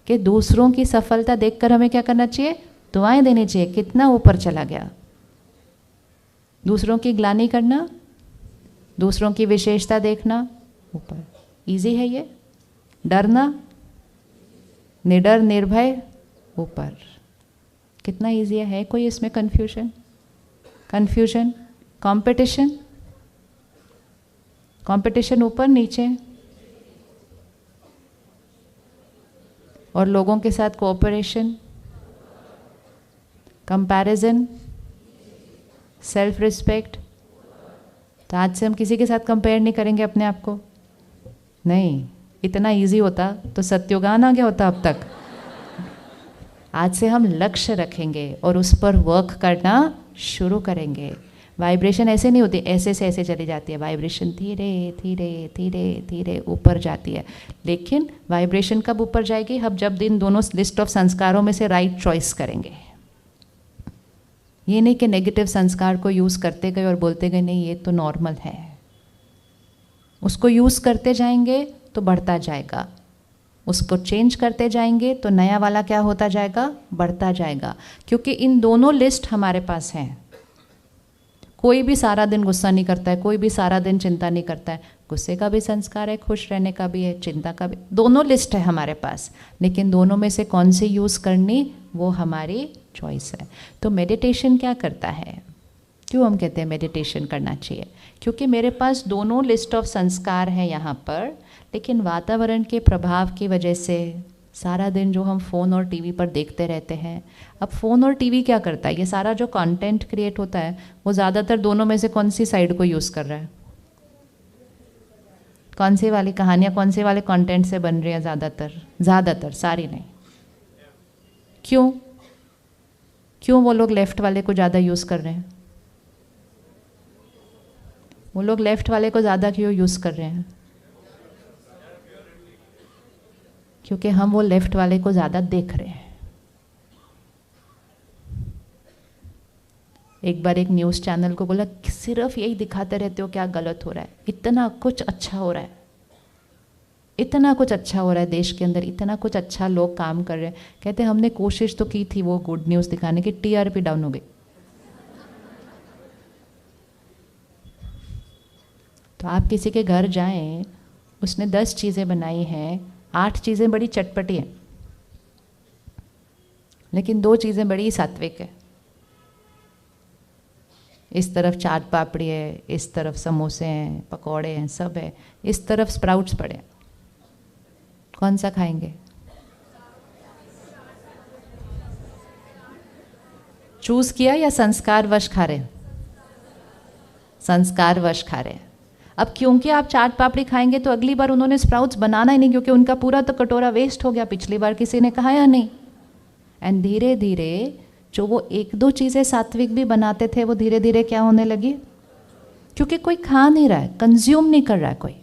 कि दूसरों की सफलता देखकर हमें क्या करना चाहिए, दुआएं देनी चाहिए। कितना ऊपर चला गया। दूसरों की ग्लानि करना, दूसरों की विशेषता देखना ऊपर। इजी है ये। डरना, निडर निर्भय ऊपर। कितना इजी है कोई इसमें कंफ्यूजन? कंफ्यूजन, कंपटीशन, कंपटीशन ऊपर नीचे, और लोगों के साथ कोऑपरेशन, कंपैरिजन, सेल्फ रिस्पेक्ट। तो आज से हम किसी के साथ कंपेयर नहीं करेंगे अपने आप को। नहीं, इतना इजी होता तो सत्युगान आ गया होता अब तक। आज से हम लक्ष्य रखेंगे और उस पर वर्क करना शुरू करेंगे। वाइब्रेशन ऐसे नहीं होती, ऐसे से ऐसे चली जाती है। वाइब्रेशन धीरे धीरे धीरे धीरे ऊपर जाती है। लेकिन वाइब्रेशन कब ऊपर जाएगी? हम जब इन दोनों लिस्ट ऑफ संस्कारों में से राइट चॉइस करेंगे। ये नहीं कि नेगेटिव संस्कार को यूज़ करते गए और बोलते गए नहीं ये तो नॉर्मल है। उसको यूज़ करते जाएंगे तो बढ़ता जाएगा, उसको चेंज करते जाएंगे तो नया वाला क्या होता जाएगा, बढ़ता जाएगा। क्योंकि इन दोनों लिस्ट हमारे पास हैं। कोई भी सारा दिन गुस्सा नहीं करता है, कोई भी सारा दिन चिंता नहीं करता है। गुस्से का भी संस्कार है, खुश रहने का भी है, चिंता का भी, दोनों लिस्ट है हमारे पास। लेकिन दोनों में से कौन सी यूज़ करनी वो हमारी चॉइस है। तो मेडिटेशन क्या करता है? क्यों हम कहते हैं मेडिटेशन करना चाहिए? क्योंकि मेरे पास दोनों लिस्ट ऑफ संस्कार हैं यहाँ पर, लेकिन वातावरण के प्रभाव की वजह से सारा दिन जो हम फ़ोन और टीवी पर देखते रहते हैं। अब फ़ोन और टीवी क्या करता है? ये सारा जो कंटेंट क्रिएट होता है वो ज़्यादातर दोनों में से कौन सी साइड को यूज़ कर रहा है? कौन सी वाली कहानियाँ, कौन से वाले कंटेंट से बन रही है ज़्यादातर, सारी नहीं। क्यों वो लोग लेफ़्ट वाले को ज़्यादा यूज़ कर रहे हैं? वो लोग लेफ़्ट वाले को ज़्यादा क्यों यूज़ कर रहे हैं? क्योंकि हम वो लेफ़्ट वाले को ज़्यादा देख रहे हैं। एक बार एक न्यूज़ चैनल को बोला सिर्फ यही दिखाते रहते हो, क्या गलत हो रहा है? इतना कुछ अच्छा हो रहा है, इतना कुछ अच्छा हो रहा है देश के अंदर, इतना कुछ अच्छा लोग काम कर रहे हैं। कहते हमने कोशिश तो की थी वो गुड न्यूज़ दिखाने की, टीआरपी डाउन हो गई। तो आप किसी के घर जाएं, उसने 10 चीज़ें बनाई हैं, 8 चीज़ें बड़ी चटपटी हैं, लेकिन 2 चीज़ें बड़ी सात्विक है। इस तरफ चाट पापड़ी है, इस तरफ समोसे हैं, पकौड़े हैं, सब है, इस तरफ स्प्राउट्स पड़े हैं। कौन सा खाएंगे? चूज किया या संस्कार वश खा रहे हैं? संस्कार वश खा रहे हैं। अब क्योंकि आप चाट पापड़ी खाएंगे तो अगली बार उन्होंने स्प्राउट्स बनाना ही नहीं, क्योंकि उनका पूरा तो कटोरा वेस्ट हो गया, पिछली बार किसी ने खाया नहीं। एंड धीरे धीरे जो वो 1-2 चीज़ें सात्विक भी बनाते थे वो धीरे धीरे क्या होने लगी? क्योंकि कोई खा नहीं रहा है, कंज्यूम नहीं कर रहा है कोई।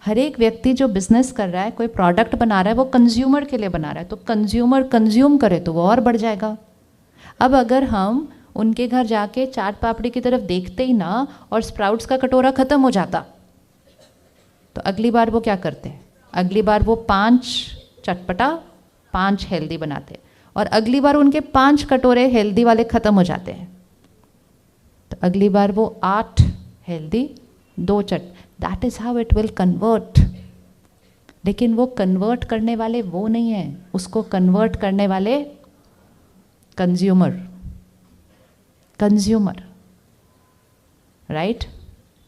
हर एक व्यक्ति जो बिजनेस कर रहा है, कोई प्रोडक्ट बना रहा है, वो कंज्यूमर के लिए बना रहा है। तो कंज्यूमर कंज्यूम करे तो वो और बढ़ जाएगा। अब अगर हम उनके घर जाके चाट पापड़ी की तरफ देखते ही ना और स्प्राउट्स का कटोरा ख़त्म हो जाता, तो अगली बार वो क्या करते? अगली बार वो 5 चटपटा 5 हेल्दी बनाते, और अगली बार उनके 5 कटोरे हेल्दी वाले ख़त्म हो जाते हैं, तो अगली बार वो 8 healthy 2 that is how it will convert. लेकिन वो कन्वर्ट करने वाले वो नहीं हैं, उसको कन्वर्ट करने वाले कंज्यूमर, राइट?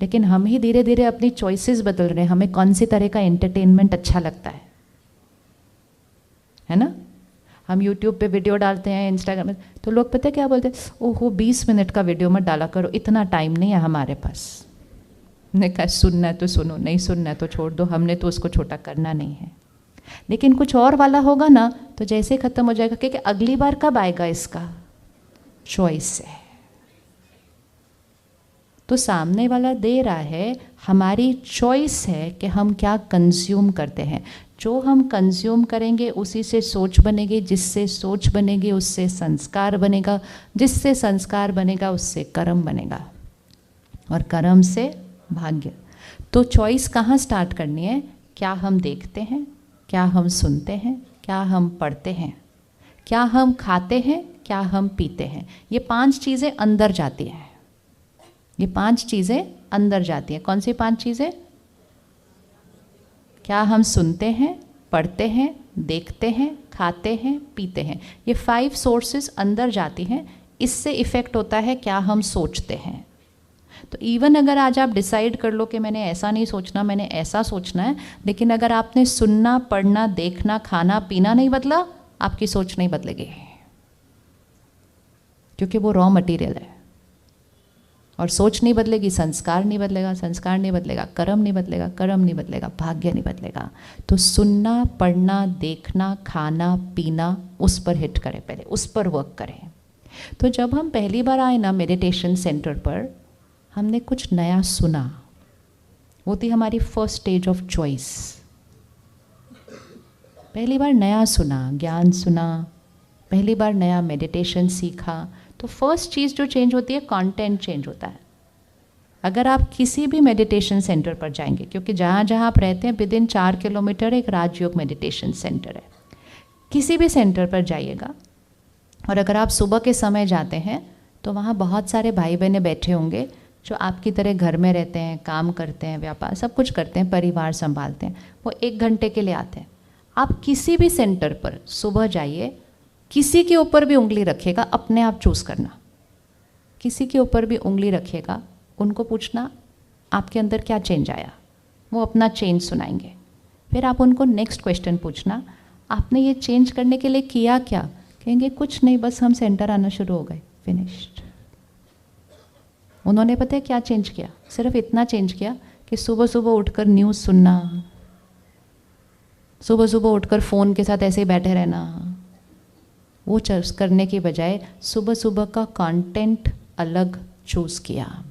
लेकिन हम ही धीरे धीरे अपनी चॉइसेस बदल रहे हैं, हमें कौन सी तरह का एंटरटेनमेंट अच्छा लगता है ना? हम YouTube पे वीडियो डालते हैं, इंस्टाग्राम में, तो लोग पता है क्या बोलते हैं, ओहो 20 मिनट का वीडियो मत डाला करो, इतना टाइम नहीं है हमारे पास। ने कहा सुनना है तो सुनो, नहीं सुनना है तो छोड़ दो, हमने तो उसको छोटा करना नहीं है। लेकिन कुछ और वाला होगा ना तो जैसे ख़त्म हो जाएगा, क्योंकि अगली बार कब आएगा इसका, चॉइस है। तो सामने वाला दे रहा है, हमारी चॉइस है कि हम क्या कंज्यूम करते हैं। जो हम कंज्यूम करेंगे उसी से सोच बनेगी, जिससे सोच बनेगी उससे संस्कार बनेगा, जिससे संस्कार बनेगा उससे कर्म बनेगा, और कर्म से भाग्य। तो चॉइस कहाँ स्टार्ट करनी है? क्या हम देखते हैं, क्या हम सुनते हैं, क्या हम पढ़ते हैं, क्या हम खाते हैं, क्या हम पीते हैं। ये 5 चीज़ें अंदर जाती हैं, ये 5 चीज़ें अंदर जाती हैं। कौन सी 5 चीज़ें? क्या हम सुनते हैं, पढ़ते हैं, देखते हैं, खाते हैं, पीते हैं। ये 5 सोर्सेस अंदर जाती हैं, इससे इफ़ेक्ट होता है क्या हम सोचते हैं। तो इवन अगर आज आप डिसाइड कर लो कि मैंने ऐसा नहीं सोचना, मैंने ऐसा सोचना है, लेकिन अगर आपने सुनना, पढ़ना, देखना, खाना, पीना नहीं बदला, आपकी सोच नहीं बदलेगी, क्योंकि वो रॉ मटेरियल है। और सोच नहीं बदलेगी, संस्कार नहीं बदलेगा, संस्कार नहीं बदलेगा, कर्म नहीं बदलेगा, कर्म नहीं बदलेगा, भाग्य नहीं बदलेगा। तो सुनना, पढ़ना, देखना, खाना, पीना, उस पर हिट करें, पहले उस पर वर्क करें। तो जब हम पहली बार आए ना मेडिटेशन सेंटर पर, हमने कुछ नया सुना, वो थी हमारी फर्स्ट स्टेज ऑफ चॉइस। पहली बार नया सुना, ज्ञान सुना, पहली बार नया मेडिटेशन सीखा। तो फर्स्ट चीज़ जो चेंज होती है, कंटेंट चेंज होता है। अगर आप किसी भी मेडिटेशन सेंटर पर जाएंगे, क्योंकि जहाँ जहाँ आप रहते हैं विदिन 4 किलोमीटर एक राजयोग मेडिटेशन सेंटर है, किसी भी सेंटर पर जाइएगा, और अगर आप सुबह के समय जाते हैं तो वहाँ बहुत सारे भाई बहनें बैठे होंगे जो आपकी तरह घर में रहते हैं, काम करते हैं, व्यापार सब कुछ करते हैं, परिवार संभालते हैं। वो 1 घंटे के लिए आते हैं। आप किसी भी सेंटर पर सुबह जाइए, किसी के ऊपर भी उंगली रखेगा, अपने आप चूज़ करना, किसी के ऊपर भी उंगली रखेगा, उनको पूछना आपके अंदर क्या चेंज आया, वो अपना चेंज सुनाएंगे। फिर आप उनको नेक्स्ट क्वेश्चन पूछना, आपने ये चेंज करने के लिए किया क्या? कहेंगे कुछ नहीं, बस हम सेंटर आना शुरू हो गए, फिनिश्ड। उन्होंने पता है क्या चेंज किया? सिर्फ इतना चेंज किया कि सुबह सुबह उठकर न्यूज़ सुनना, सुबह सुबह उठकर फ़ोन के साथ ऐसे ही बैठे रहना, वो चूज़ करने की बजाय सुबह सुबह का कंटेंट अलग चूज़ किया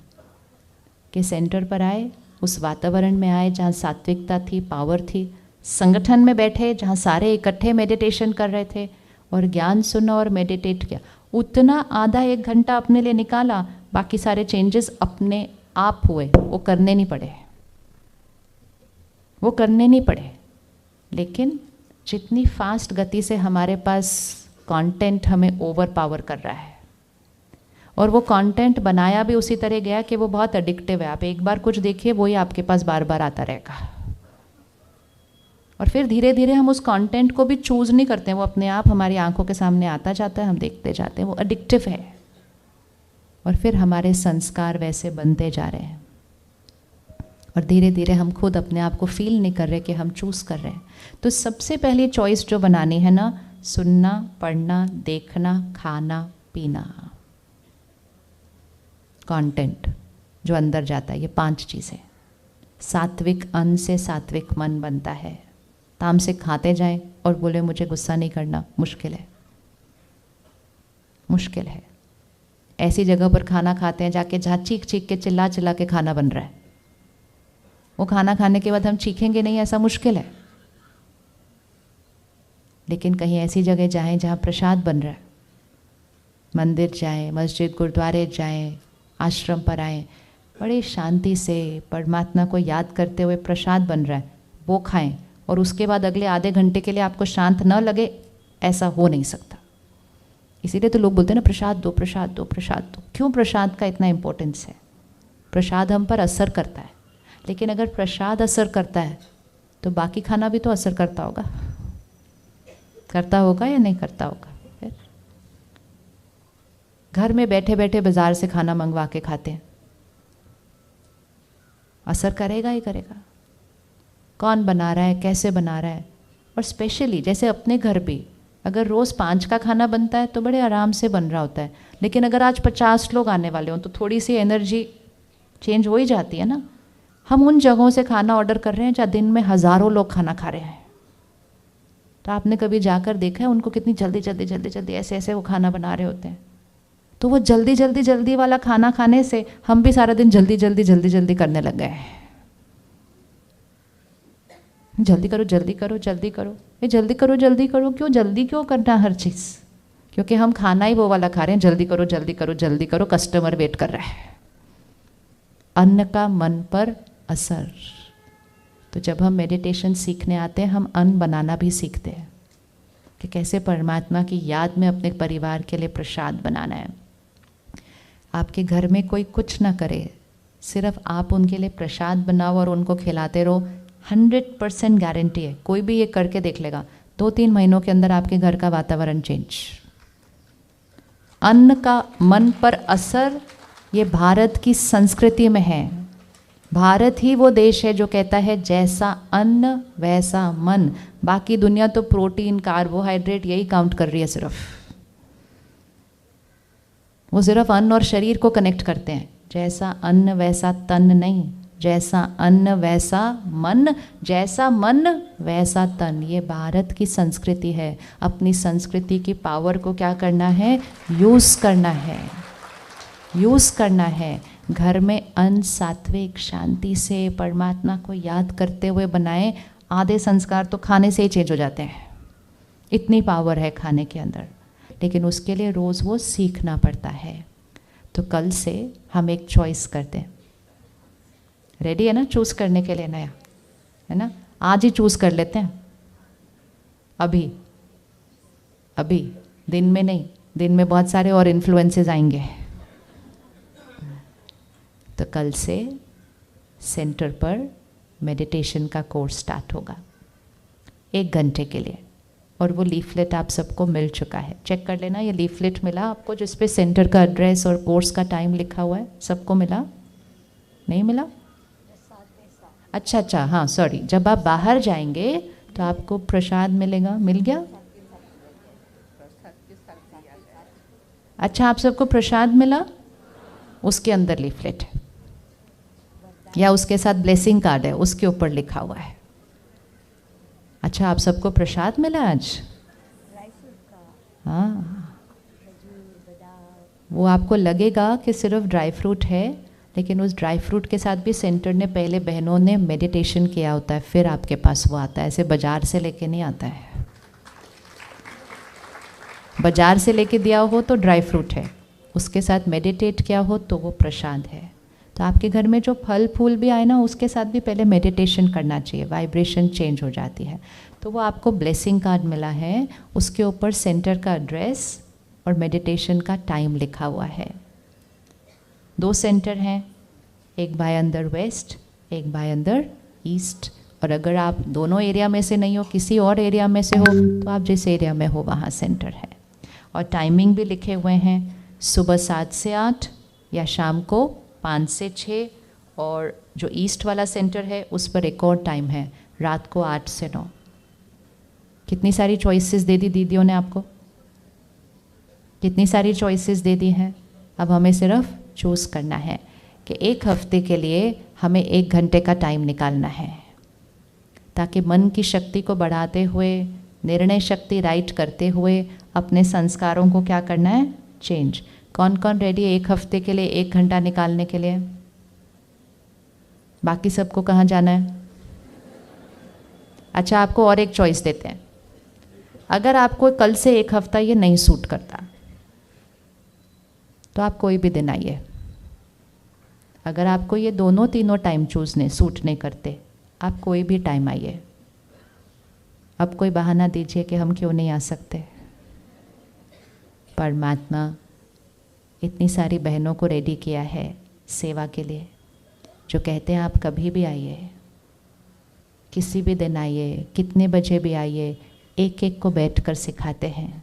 कि सेंटर पर आए, उस वातावरण में आए जहाँ सात्विकता थी, पावर थी, संगठन में बैठे जहाँ सारे इकट्ठे मेडिटेशन कर रहे थे, और ज्ञान सुना और मेडिटेट किया। उतना आधा 1 घंटा अपने लिए निकाला, बाकी सारे चेंजेस अपने आप हुए, वो करने नहीं पड़े, वो करने नहीं पड़े। लेकिन जितनी फास्ट गति से हमारे पास कंटेंट हमें ओवर पावर कर रहा है, और वो कंटेंट बनाया भी उसी तरह गया कि वो बहुत एडिक्टिव है। आप एक बार कुछ देखिए, वही आपके पास बार बार आता रहेगा, और फिर धीरे धीरे हम उस कंटेंट को भी चूज़ नहीं करते हैं, वो अपने आप हमारी आंखों के सामने आता जाता है, हम देखते जाते हैं, वो एडिक्टिव है। और फिर हमारे संस्कार वैसे बनते जा रहे हैं, और धीरे धीरे हम खुद अपने आप को फील नहीं कर रहे कि हम चूज़ कर रहे हैं। तो सबसे पहली चॉइस जो बनानी है ना, सुनना, पढ़ना, देखना, खाना, पीना, कंटेंट जो अंदर जाता है, ये 5 चीज़ें। सात्विक अन्न से सात्विक मन बनता है। तामसिक खाते जाएं और बोले मुझे गुस्सा नहीं करना, मुश्किल है, मुश्किल है। ऐसी जगह पर खाना खाते हैं जाके जहाँ चीख चीख के, चिल्ला चिल्ला के खाना बन रहा है, वो खाना खाने के बाद हम चीखेंगे नहीं, ऐसा मुश्किल है। लेकिन कहीं ऐसी जगह जाएं जहाँ प्रसाद बन रहा है, मंदिर जाएं, मस्जिद, गुरुद्वारे जाएं, आश्रम पर आएं, बड़ी शांति से परमात्मा को याद करते हुए प्रसाद बन रहा है, वो खाएं, और उसके बाद अगले आधे घंटे के लिए आपको शांत न लगे, ऐसा हो नहीं सकता। इसीलिए तो लोग बोलते हैं ना, प्रसाद दो, प्रसाद दो, प्रसाद दो। क्यों प्रसाद का इतना इम्पोर्टेंस है? प्रसाद हम पर असर करता है, लेकिन अगर प्रसाद असर करता है तो बाकी खाना भी तो असर करता होगा, करता होगा या नहीं करता होगा? फिर घर में बैठे बैठे बाजार से खाना मंगवा के खाते हैं, असर करेगा ही करेगा। कौन बना रहा है, कैसे बना रहा है। और स्पेशली जैसे अपने घर भी अगर रोज़ 5 का खाना बनता है तो बड़े आराम से बन रहा होता है, लेकिन अगर आज 50 लोग आने वाले हों तो थोड़ी सी एनर्जी चेंज हो ही जाती है ना। हम उन जगहों से खाना ऑर्डर कर रहे हैं जहाँ दिन में हज़ारों लोग खाना खा रहे हैं। तो आपने कभी जाकर देखा है उनको कितनी जल्दी जल्दी जल्दी जल्दी ऐसे ऐसे वो खाना बना रहे होते हैं। तो वो जल्दी जल्दी जल्दी वाला खाना खाने से हम भी सारा दिन जल्दी जल्दी जल्दी जल्दी करने लग गए हैं। जल्दी करो जल्दी करो जल्दी करो, ये जल्दी करो जल्दी करो, क्यों जल्दी क्यों करना हर चीज़? क्योंकि हम खाना ही वो वाला खा रहे हैं, जल्दी करो जल्दी करो जल्दी करो, कस्टमर वेट कर रहा है। अन्न का मन पर असर। तो जब हम मेडिटेशन सीखने आते हैं हम अन्न बनाना भी सीखते हैं कि कैसे परमात्मा की याद में अपने परिवार के लिए प्रसाद बनाना है। आपके घर में कोई कुछ ना करे, सिर्फ आप उनके लिए प्रसाद बनाओ और उनको खिलाते रहो, 100% गारंटी है, कोई भी ये करके देख लेगा, 2-3 महीनों के अंदर आपके घर का वातावरण चेंज। अन्न का मन पर असर ये भारत की संस्कृति में है। भारत ही वो देश है जो कहता है जैसा अन्न वैसा मन। बाकी दुनिया तो प्रोटीन कार्बोहाइड्रेट यही काउंट कर रही है सिर्फ। वो सिर्फ अन्न और शरीर को कनेक्ट करते हैं, जैसा अन्न वैसा तन नहीं, जैसा अन्न वैसा मन, जैसा मन वैसा तन। ये भारत की संस्कृति है। अपनी संस्कृति की पावर को क्या करना है? यूज़ करना है, यूज़ करना है। घर में अन्न सात्विक शांति से परमात्मा को याद करते हुए बनाएं। आधे संस्कार तो खाने से ही चेंज हो जाते हैं, इतनी पावर है खाने के अंदर। लेकिन उसके लिए रोज़ वो सीखना पड़ता है। तो कल से हम एक चॉइस करते हैं। रेडी है ना चूज़ करने के लिए? नया है ना? आज ही चूज़ कर लेते हैं। अभी अभी दिन में नहीं, दिन में बहुत सारे और इन्फ्लुएंसेस आएंगे। तो कल से सेंटर पर मेडिटेशन का कोर्स स्टार्ट होगा 1 घंटे के लिए। और वो लीफलेट आप सबको मिल चुका है, चेक कर लेना। ये लीफलेट मिला आपको जिस पे सेंटर का एड्रेस और कोर्स का टाइम लिखा हुआ है? सबको मिला? नहीं मिला? अच्छा अच्छा, हाँ सॉरी। जब आप बाहर जाएंगे तो आपको प्रसाद मिलेगा। मिल गया? अच्छा, आप सबको प्रसाद मिला? उसके अंदर लीफलेट है या उसके साथ ब्लेसिंग कार्ड है, उसके ऊपर लिखा हुआ है। अच्छा, आप सबको प्रसाद मिला आज? हाँ, वो आपको लगेगा कि सिर्फ ड्राई फ्रूट है, लेकिन उस ड्राई फ्रूट के साथ भी सेंटर ने पहले बहनों ने मेडिटेशन किया होता है, फिर आपके पास वो आता है। ऐसे बाजार से लेके नहीं आता है। बाजार से लेके दिया हो तो ड्राई फ्रूट है, उसके साथ मेडिटेट किया हो तो वो प्रसाद है। तो आपके घर में जो फल फूल भी आए ना, उसके साथ भी पहले मेडिटेशन करना चाहिए, वाइब्रेशन चेंज हो जाती है। तो वो आपको ब्लेसिंग कार्ड मिला है, उसके ऊपर सेंटर का एड्रेस और मेडिटेशन का टाइम लिखा हुआ है। 2 सेंटर हैं, एक बाय अंदर वेस्ट, एक बाय अंदर ईस्ट। और अगर आप दोनों एरिया में से नहीं हो, किसी और एरिया में से हो, तो आप जिस एरिया में हो वहाँ सेंटर है। और टाइमिंग भी लिखे हुए हैं, सुबह 7 से 8 या शाम को 5 से 6। और जो ईस्ट वाला सेंटर है उस पर एक और टाइम है, रात को 8 से 9। कितनी सारी चॉइसेस दे दी दीदियों ने आपको? कितनी सारी चॉइसेस दे दी हैं। अब हमें सिर्फ चूज़ करना है कि 1 हफ्ते के लिए हमें 1 घंटे का टाइम निकालना है, ताकि मन की शक्ति को बढ़ाते हुए, निर्णय शक्ति राइट करते हुए अपने संस्कारों को क्या करना है? चेंज। कौन कौन रेडी है 1 हफ्ते के लिए 1 घंटा निकालने के लिए? बाकी सबको कहाँ जाना है? अच्छा, आपको और एक चॉइस देते हैं। अगर आपको कल से 1 हफ्ता ये नहीं सूट करता तो आप कोई भी दिन आइए। अगर आपको ये दोनों तीनों टाइम चूज़ नहीं सूट नहीं करते, आप कोई भी टाइम आइए। अब कोई बहाना दीजिए कि हम क्यों नहीं आ सकते। परमात्मा इतनी सारी बहनों को रेडी किया है सेवा के लिए, जो कहते हैं आप कभी भी आइए, किसी भी दिन आइए, कितने बजे भी आइए, एक एक को बैठकर सिखाते हैं।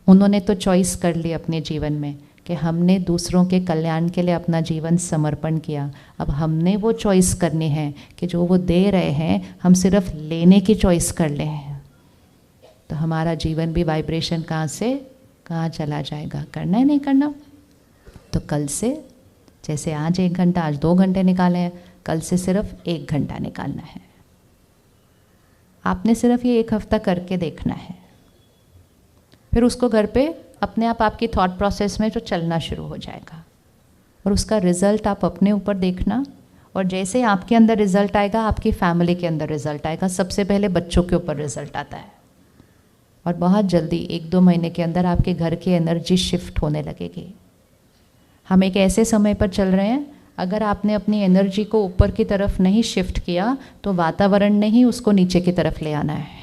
उन्होंने तो चॉइस कर ली अपने जीवन में कि हमने दूसरों के कल्याण के लिए अपना जीवन समर्पण किया। अब हमने वो चॉइस करनी है कि जो वो दे रहे हैं हम सिर्फ लेने की चॉइस कर लें, तो हमारा जीवन भी वाइब्रेशन कहाँ से कहाँ चला जाएगा। करना है नहीं करना, तो कल से जैसे आज 1 घंटा, आज 2 घंटे निकाले हैं, कल से सिर्फ 1 घंटा निकालना है। आपने सिर्फ ये 1 हफ्ता करके देखना है, फिर उसको घर पे अपने आप आपकी थॉट प्रोसेस में जो चलना शुरू हो जाएगा और उसका रिजल्ट आप अपने ऊपर देखना। और जैसे आपके अंदर रिजल्ट आएगा आपकी फैमिली के अंदर रिजल्ट आएगा। सबसे पहले बच्चों के ऊपर रिजल्ट आता है और बहुत जल्दी 1-2 महीने के अंदर आपके घर की एनर्जी शिफ्ट होने लगेगी। हम एक ऐसे समय पर चल रहे हैं, अगर आपने अपनी एनर्जी को ऊपर की तरफ नहीं शिफ्ट किया तो वातावरण ने ही उसको नीचे की तरफ ले आना है।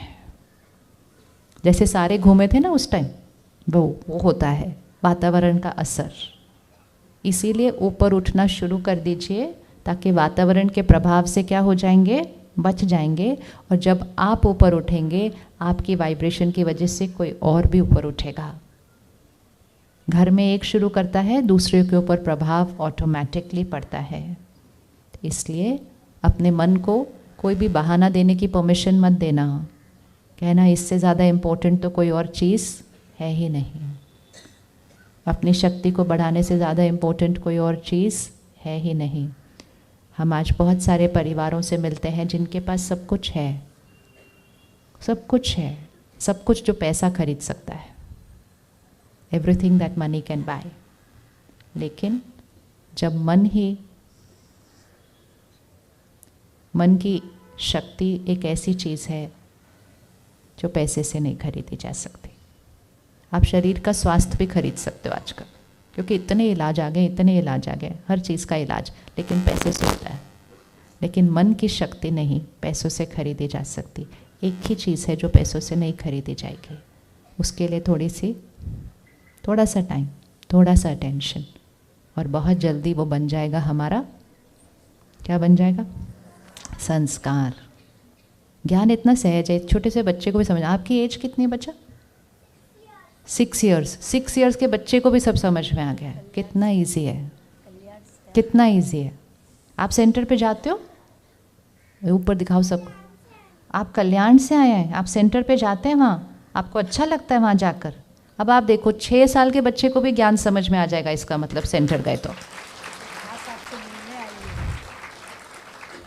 जैसे सारे घूमे थे ना उस टाइम, वो होता है वातावरण का असर। इसीलिए ऊपर उठना शुरू कर दीजिए ताकि वातावरण के प्रभाव से क्या हो जाएंगे, बच जाएंगे। और जब आप ऊपर उठेंगे आपकी वाइब्रेशन की वजह से कोई और भी ऊपर उठेगा। घर में एक शुरू करता है, दूसरे के ऊपर प्रभाव ऑटोमेटिकली पड़ता है। इसलिए अपने मन को कोई भी बहाना देने की परमिशन मत देना, कहना इससे ज़्यादा इम्पोर्टेंट तो कोई और चीज़ है ही नहीं। अपनी शक्ति को बढ़ाने से ज़्यादा इम्पोर्टेंट कोई और चीज़ है ही नहीं। हम आज बहुत सारे परिवारों से मिलते हैं जिनके पास सब कुछ है, सब कुछ है, सब कुछ जो पैसा खरीद सकता है, everything that money can buy. लेकिन जब मन की शक्ति एक ऐसी चीज़ है जो पैसे से नहीं खरीदी जा सकती। आप शरीर का स्वास्थ्य भी खरीद सकते हो आजकल, क्योंकि इतने इलाज आ गए, हर चीज़ का इलाज, लेकिन पैसे से होता है। लेकिन मन की शक्ति नहीं पैसों से खरीदी जा सकती। एक ही चीज़ है जो पैसों से नहीं खरीदी जाएगी, उसके लिए थोड़ा सा टाइम, थोड़ा सा अटेंशन, और बहुत जल्दी वो बन जाएगा हमारा, क्या बन जाएगा, संस्कार। ज्ञान इतना सहज है, छोटे से बच्चे को भी समझ। आपकी एज कितनी है बच्चा? 6 इयर्स। 6 इयर्स के बच्चे को भी सब समझ में आ गया है। कितना इजी है, कितना इजी है। आप सेंटर पे जाते हो, ऊपर दिखाओ सबको। आप कल्याण से आए हैं, आप सेंटर पे जाते हैं, वहाँ आपको अच्छा लगता है वहाँ जाकर। अब आप देखो 6 साल के बच्चे को भी ज्ञान समझ में आ जाएगा, इसका मतलब सेंटर गए तो।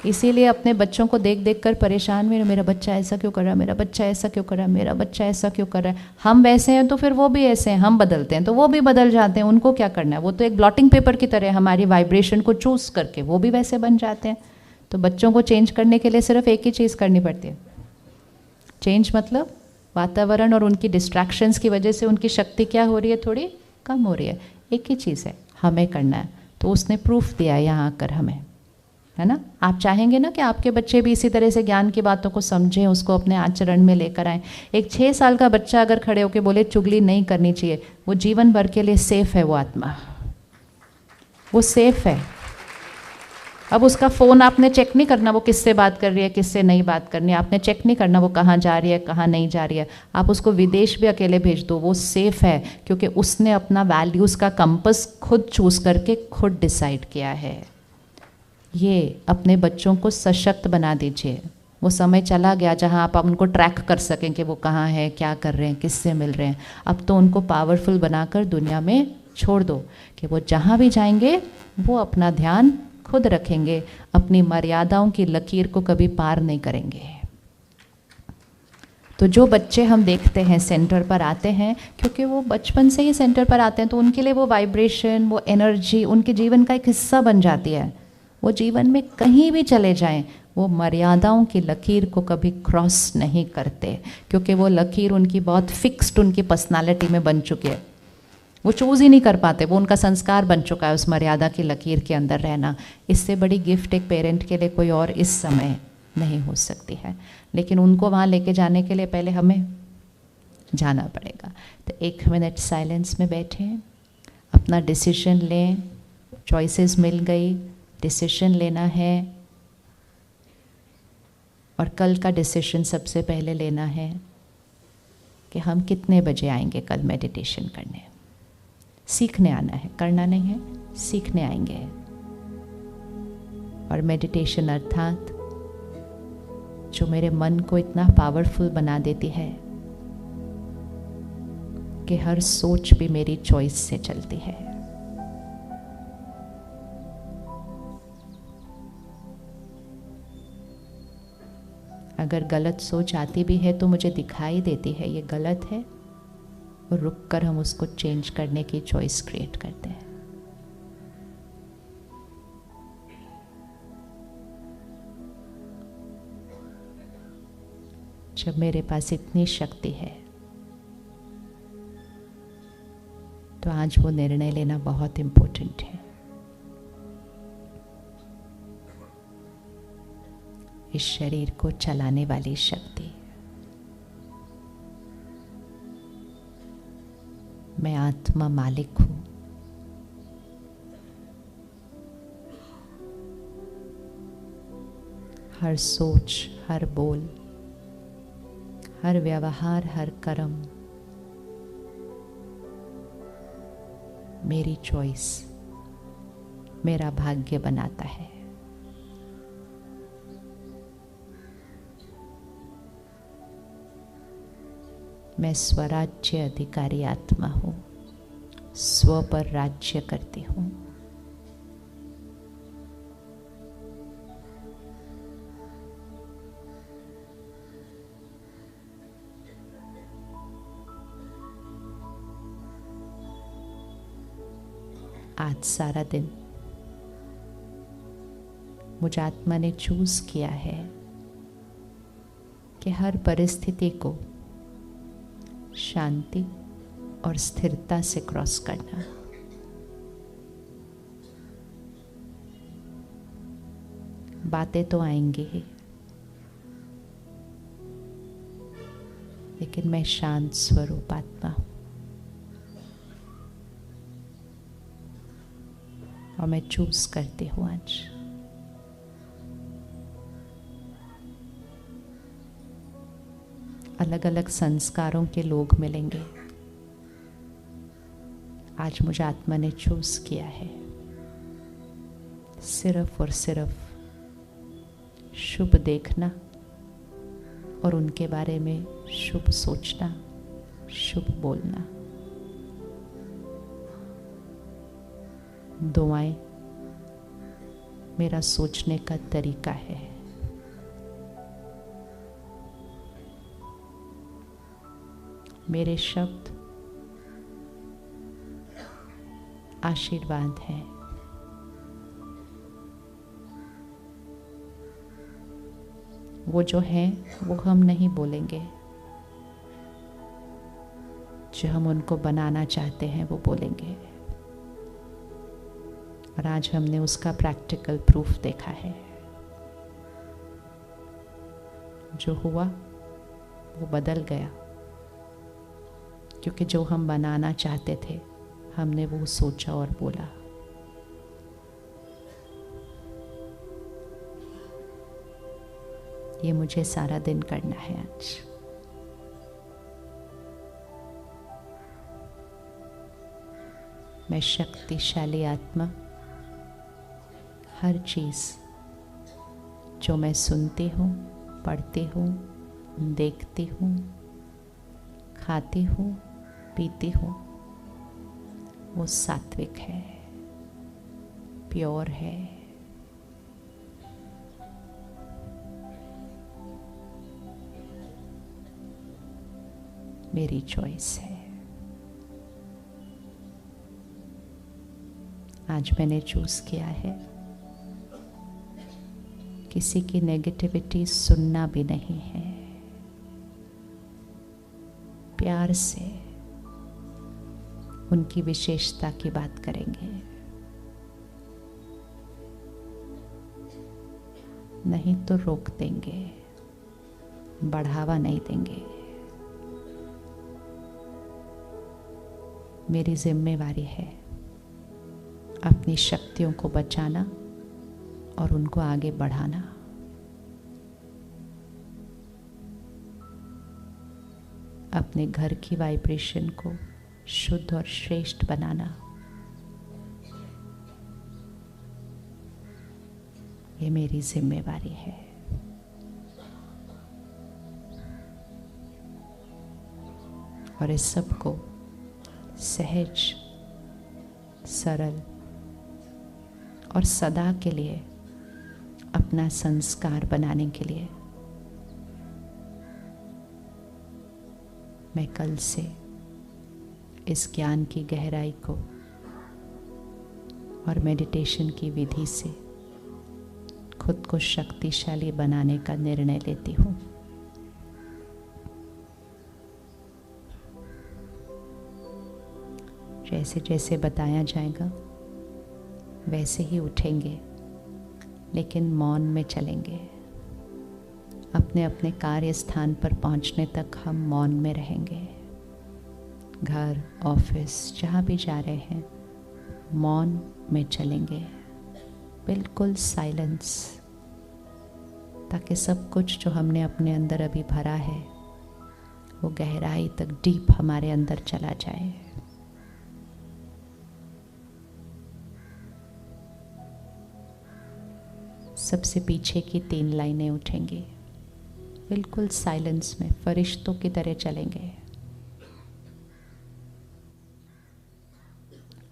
इसीलिए अपने बच्चों को देख देख कर परेशान में, मेरा बच्चा ऐसा क्यों कर रहा है, मेरा बच्चा ऐसा क्यों कर रहा है, मेरा बच्चा ऐसा क्यों कर रहा है। हम वैसे हैं तो फिर वो भी ऐसे हैं, हम बदलते हैं तो वो भी बदल जाते हैं। उनको क्या करना है, वो तो एक ब्लॉटिंग पेपर की तरह हमारी वाइब्रेशन को चूज़ करके वो भी वैसे बन जाते हैं। तो बच्चों को चेंज करने के लिए सिर्फ एक ही चीज़ करनी पड़ती है। चेंज मतलब वातावरण और उनकी डिस्ट्रैक्शंस की वजह से उनकी शक्ति क्या हो रही है, थोड़ी कम हो रही है। एक ही चीज़ है, हमें करना है। तो उसने प्रूफ दिया है यहाँ आकर हमें, है ना। आप चाहेंगे ना कि आपके बच्चे भी इसी तरह से ज्ञान की बातों को समझें, उसको अपने आचरण में लेकर आएँ। एक 6 साल का बच्चा अगर खड़े होकर बोले चुगली नहीं करनी चाहिए, वो जीवन भर के लिए सेफ है, वो आत्मा, वो सेफ है। अब उसका फ़ोन आपने चेक नहीं करना वो किससे बात कर रही है, किससे नहीं बात करनी है। आपने चेक नहीं करना वो कहाँ जा रही है, कहाँ नहीं जा रही है। आप उसको विदेश भी अकेले भेज दो, वो सेफ़ है, क्योंकि उसने अपना वैल्यूज़ का कंपस खुद चूज़ करके खुद डिसाइड किया है। ये अपने बच्चों को सशक्त बना दीजिए। वो समय चला गया जहाँ आप उनको ट्रैक कर सकें कि वो कहाँ है, क्या कर रहे हैं, किससे मिल रहे हैं। अब तो उनको पावरफुल बनाकर दुनिया में छोड़ दो कि वो जहाँ भी जाएंगे वो अपना ध्यान खुद रखेंगे, अपनी मर्यादाओं की लकीर को कभी पार नहीं करेंगे। तो जो बच्चे हम देखते हैं सेंटर पर आते हैं, क्योंकि वो बचपन से ही सेंटर पर आते हैं, तो उनके लिए वो वाइब्रेशन, वो एनर्जी उनके जीवन का एक हिस्सा बन जाती है। वो जीवन में कहीं भी चले जाएं, वो मर्यादाओं की लकीर को कभी क्रॉस नहीं करते, क्योंकि वो लकीर उनकी बहुत फिक्स्ड उनकी पर्सनालिटी में बन चुकी है। वो चूज़ ही नहीं कर पाते, वो उनका संस्कार बन चुका है उस मर्यादा की लकीर के अंदर रहना। इससे बड़ी गिफ्ट एक पेरेंट के लिए कोई और इस समय नहीं हो सकती है। लेकिन उनको वहाँ लेके जाने के लिए पहले हमें जाना पड़ेगा। तो 1 मिनट साइलेंस में बैठें, अपना डिसीजन लें। चॉइसेस मिल गई, डिसीजन लेना है, और कल का डिसीजन सबसे पहले लेना है कि हम कितने बजे आएंगे कल मेडिटेशन करने। सीखने आना है, करना नहीं है, सीखने आएंगे। और मेडिटेशन अर्थात जो मेरे मन को इतना पावरफुल बना देती है कि हर सोच भी मेरी चॉइस से चलती है। अगर गलत सोच आती भी है तो मुझे दिखाई देती है ये गलत है, और रुक कर हम उसको चेंज करने की चॉइस क्रिएट करते हैं। जब मेरे पास इतनी शक्ति है तो आज वो निर्णय लेना बहुत इम्पोर्टेंट है। इस शरीर को चलाने वाली शक्ति, मैं आत्मा मालिक हूं। हर सोच, हर बोल, हर व्यवहार, हर कर्म मेरी चॉइस, मेरा भाग्य बनाता है। मैं स्वराज्य अधिकारी आत्मा हूं, स्व पर राज्य करती हूं। आज सारा दिन मुझ आत्मा ने चूज किया है कि हर परिस्थिति को शांति और स्थिरता से क्रॉस करना। बातें तो आएंगी ही, लेकिन मैं शांत स्वरूप आत्मा हूं और मैं चूज करती हूं आज अलग अलग संस्कारों के लोग मिलेंगे। आज मुझे आत्मा ने चूज किया है सिर्फ और सिर्फ शुभ देखना और उनके बारे में शुभ सोचना, शुभ बोलना। दुआएं मेरा सोचने का तरीका है। मेरे शब्द आशीर्वाद हैं। वो जो है वो हम नहीं बोलेंगे, जो हम उनको बनाना चाहते हैं वो बोलेंगे। और आज हमने उसका प्रैक्टिकल प्रूफ देखा है। जो हुआ वो बदल गया, क्योंकि जो हम बनाना चाहते थे हमने वो सोचा और बोला। ये मुझे सारा दिन करना है आज। मैं शक्तिशाली आत्मा हर चीज जो मैं सुनती हूँ, पढ़ती हूँ, देखती हूँ, खाती हूँ, पीती हूँ, वो सात्विक है, प्योर है। मेरी चॉइस है। आज मैंने चूज किया है किसी की नेगेटिविटी सुनना भी नहीं है। प्यार से उनकी विशेषता की बात करेंगे, नहीं तो रोक देंगे, बढ़ावा नहीं देंगे। मेरी जिम्मेवारी है अपनी शक्तियों को बचाना और उनको आगे बढ़ाना। अपने घर की वाइब्रेशन को शुद्ध और श्रेष्ठ बनाना, ये मेरी जिम्मेवारी है। और इस सब को सहज, सरल और सदा के लिए अपना संस्कार बनाने के लिए मैं कल से इस ज्ञान की गहराई को और मेडिटेशन की विधि से खुद को शक्तिशाली बनाने का निर्णय लेती हूँ। जैसे जैसे बताया जाएगा वैसे ही उठेंगे, लेकिन मौन में चलेंगे। अपने अपने कार्य स्थान पर पहुंचने तक हम मौन में रहेंगे। घर, ऑफिस, जहाँ भी जा रहे हैं, मौन में चलेंगे, बिल्कुल साइलेंस, ताकि सब कुछ जो हमने अपने अंदर अभी भरा है वो गहराई तक डीप हमारे अंदर चला जाए। सबसे पीछे की 3 लाइनें उठेंगी, बिल्कुल साइलेंस में, फरिश्तों की तरह चलेंगे।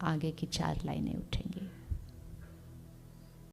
आगे की 4 लाइनें उठेंगी।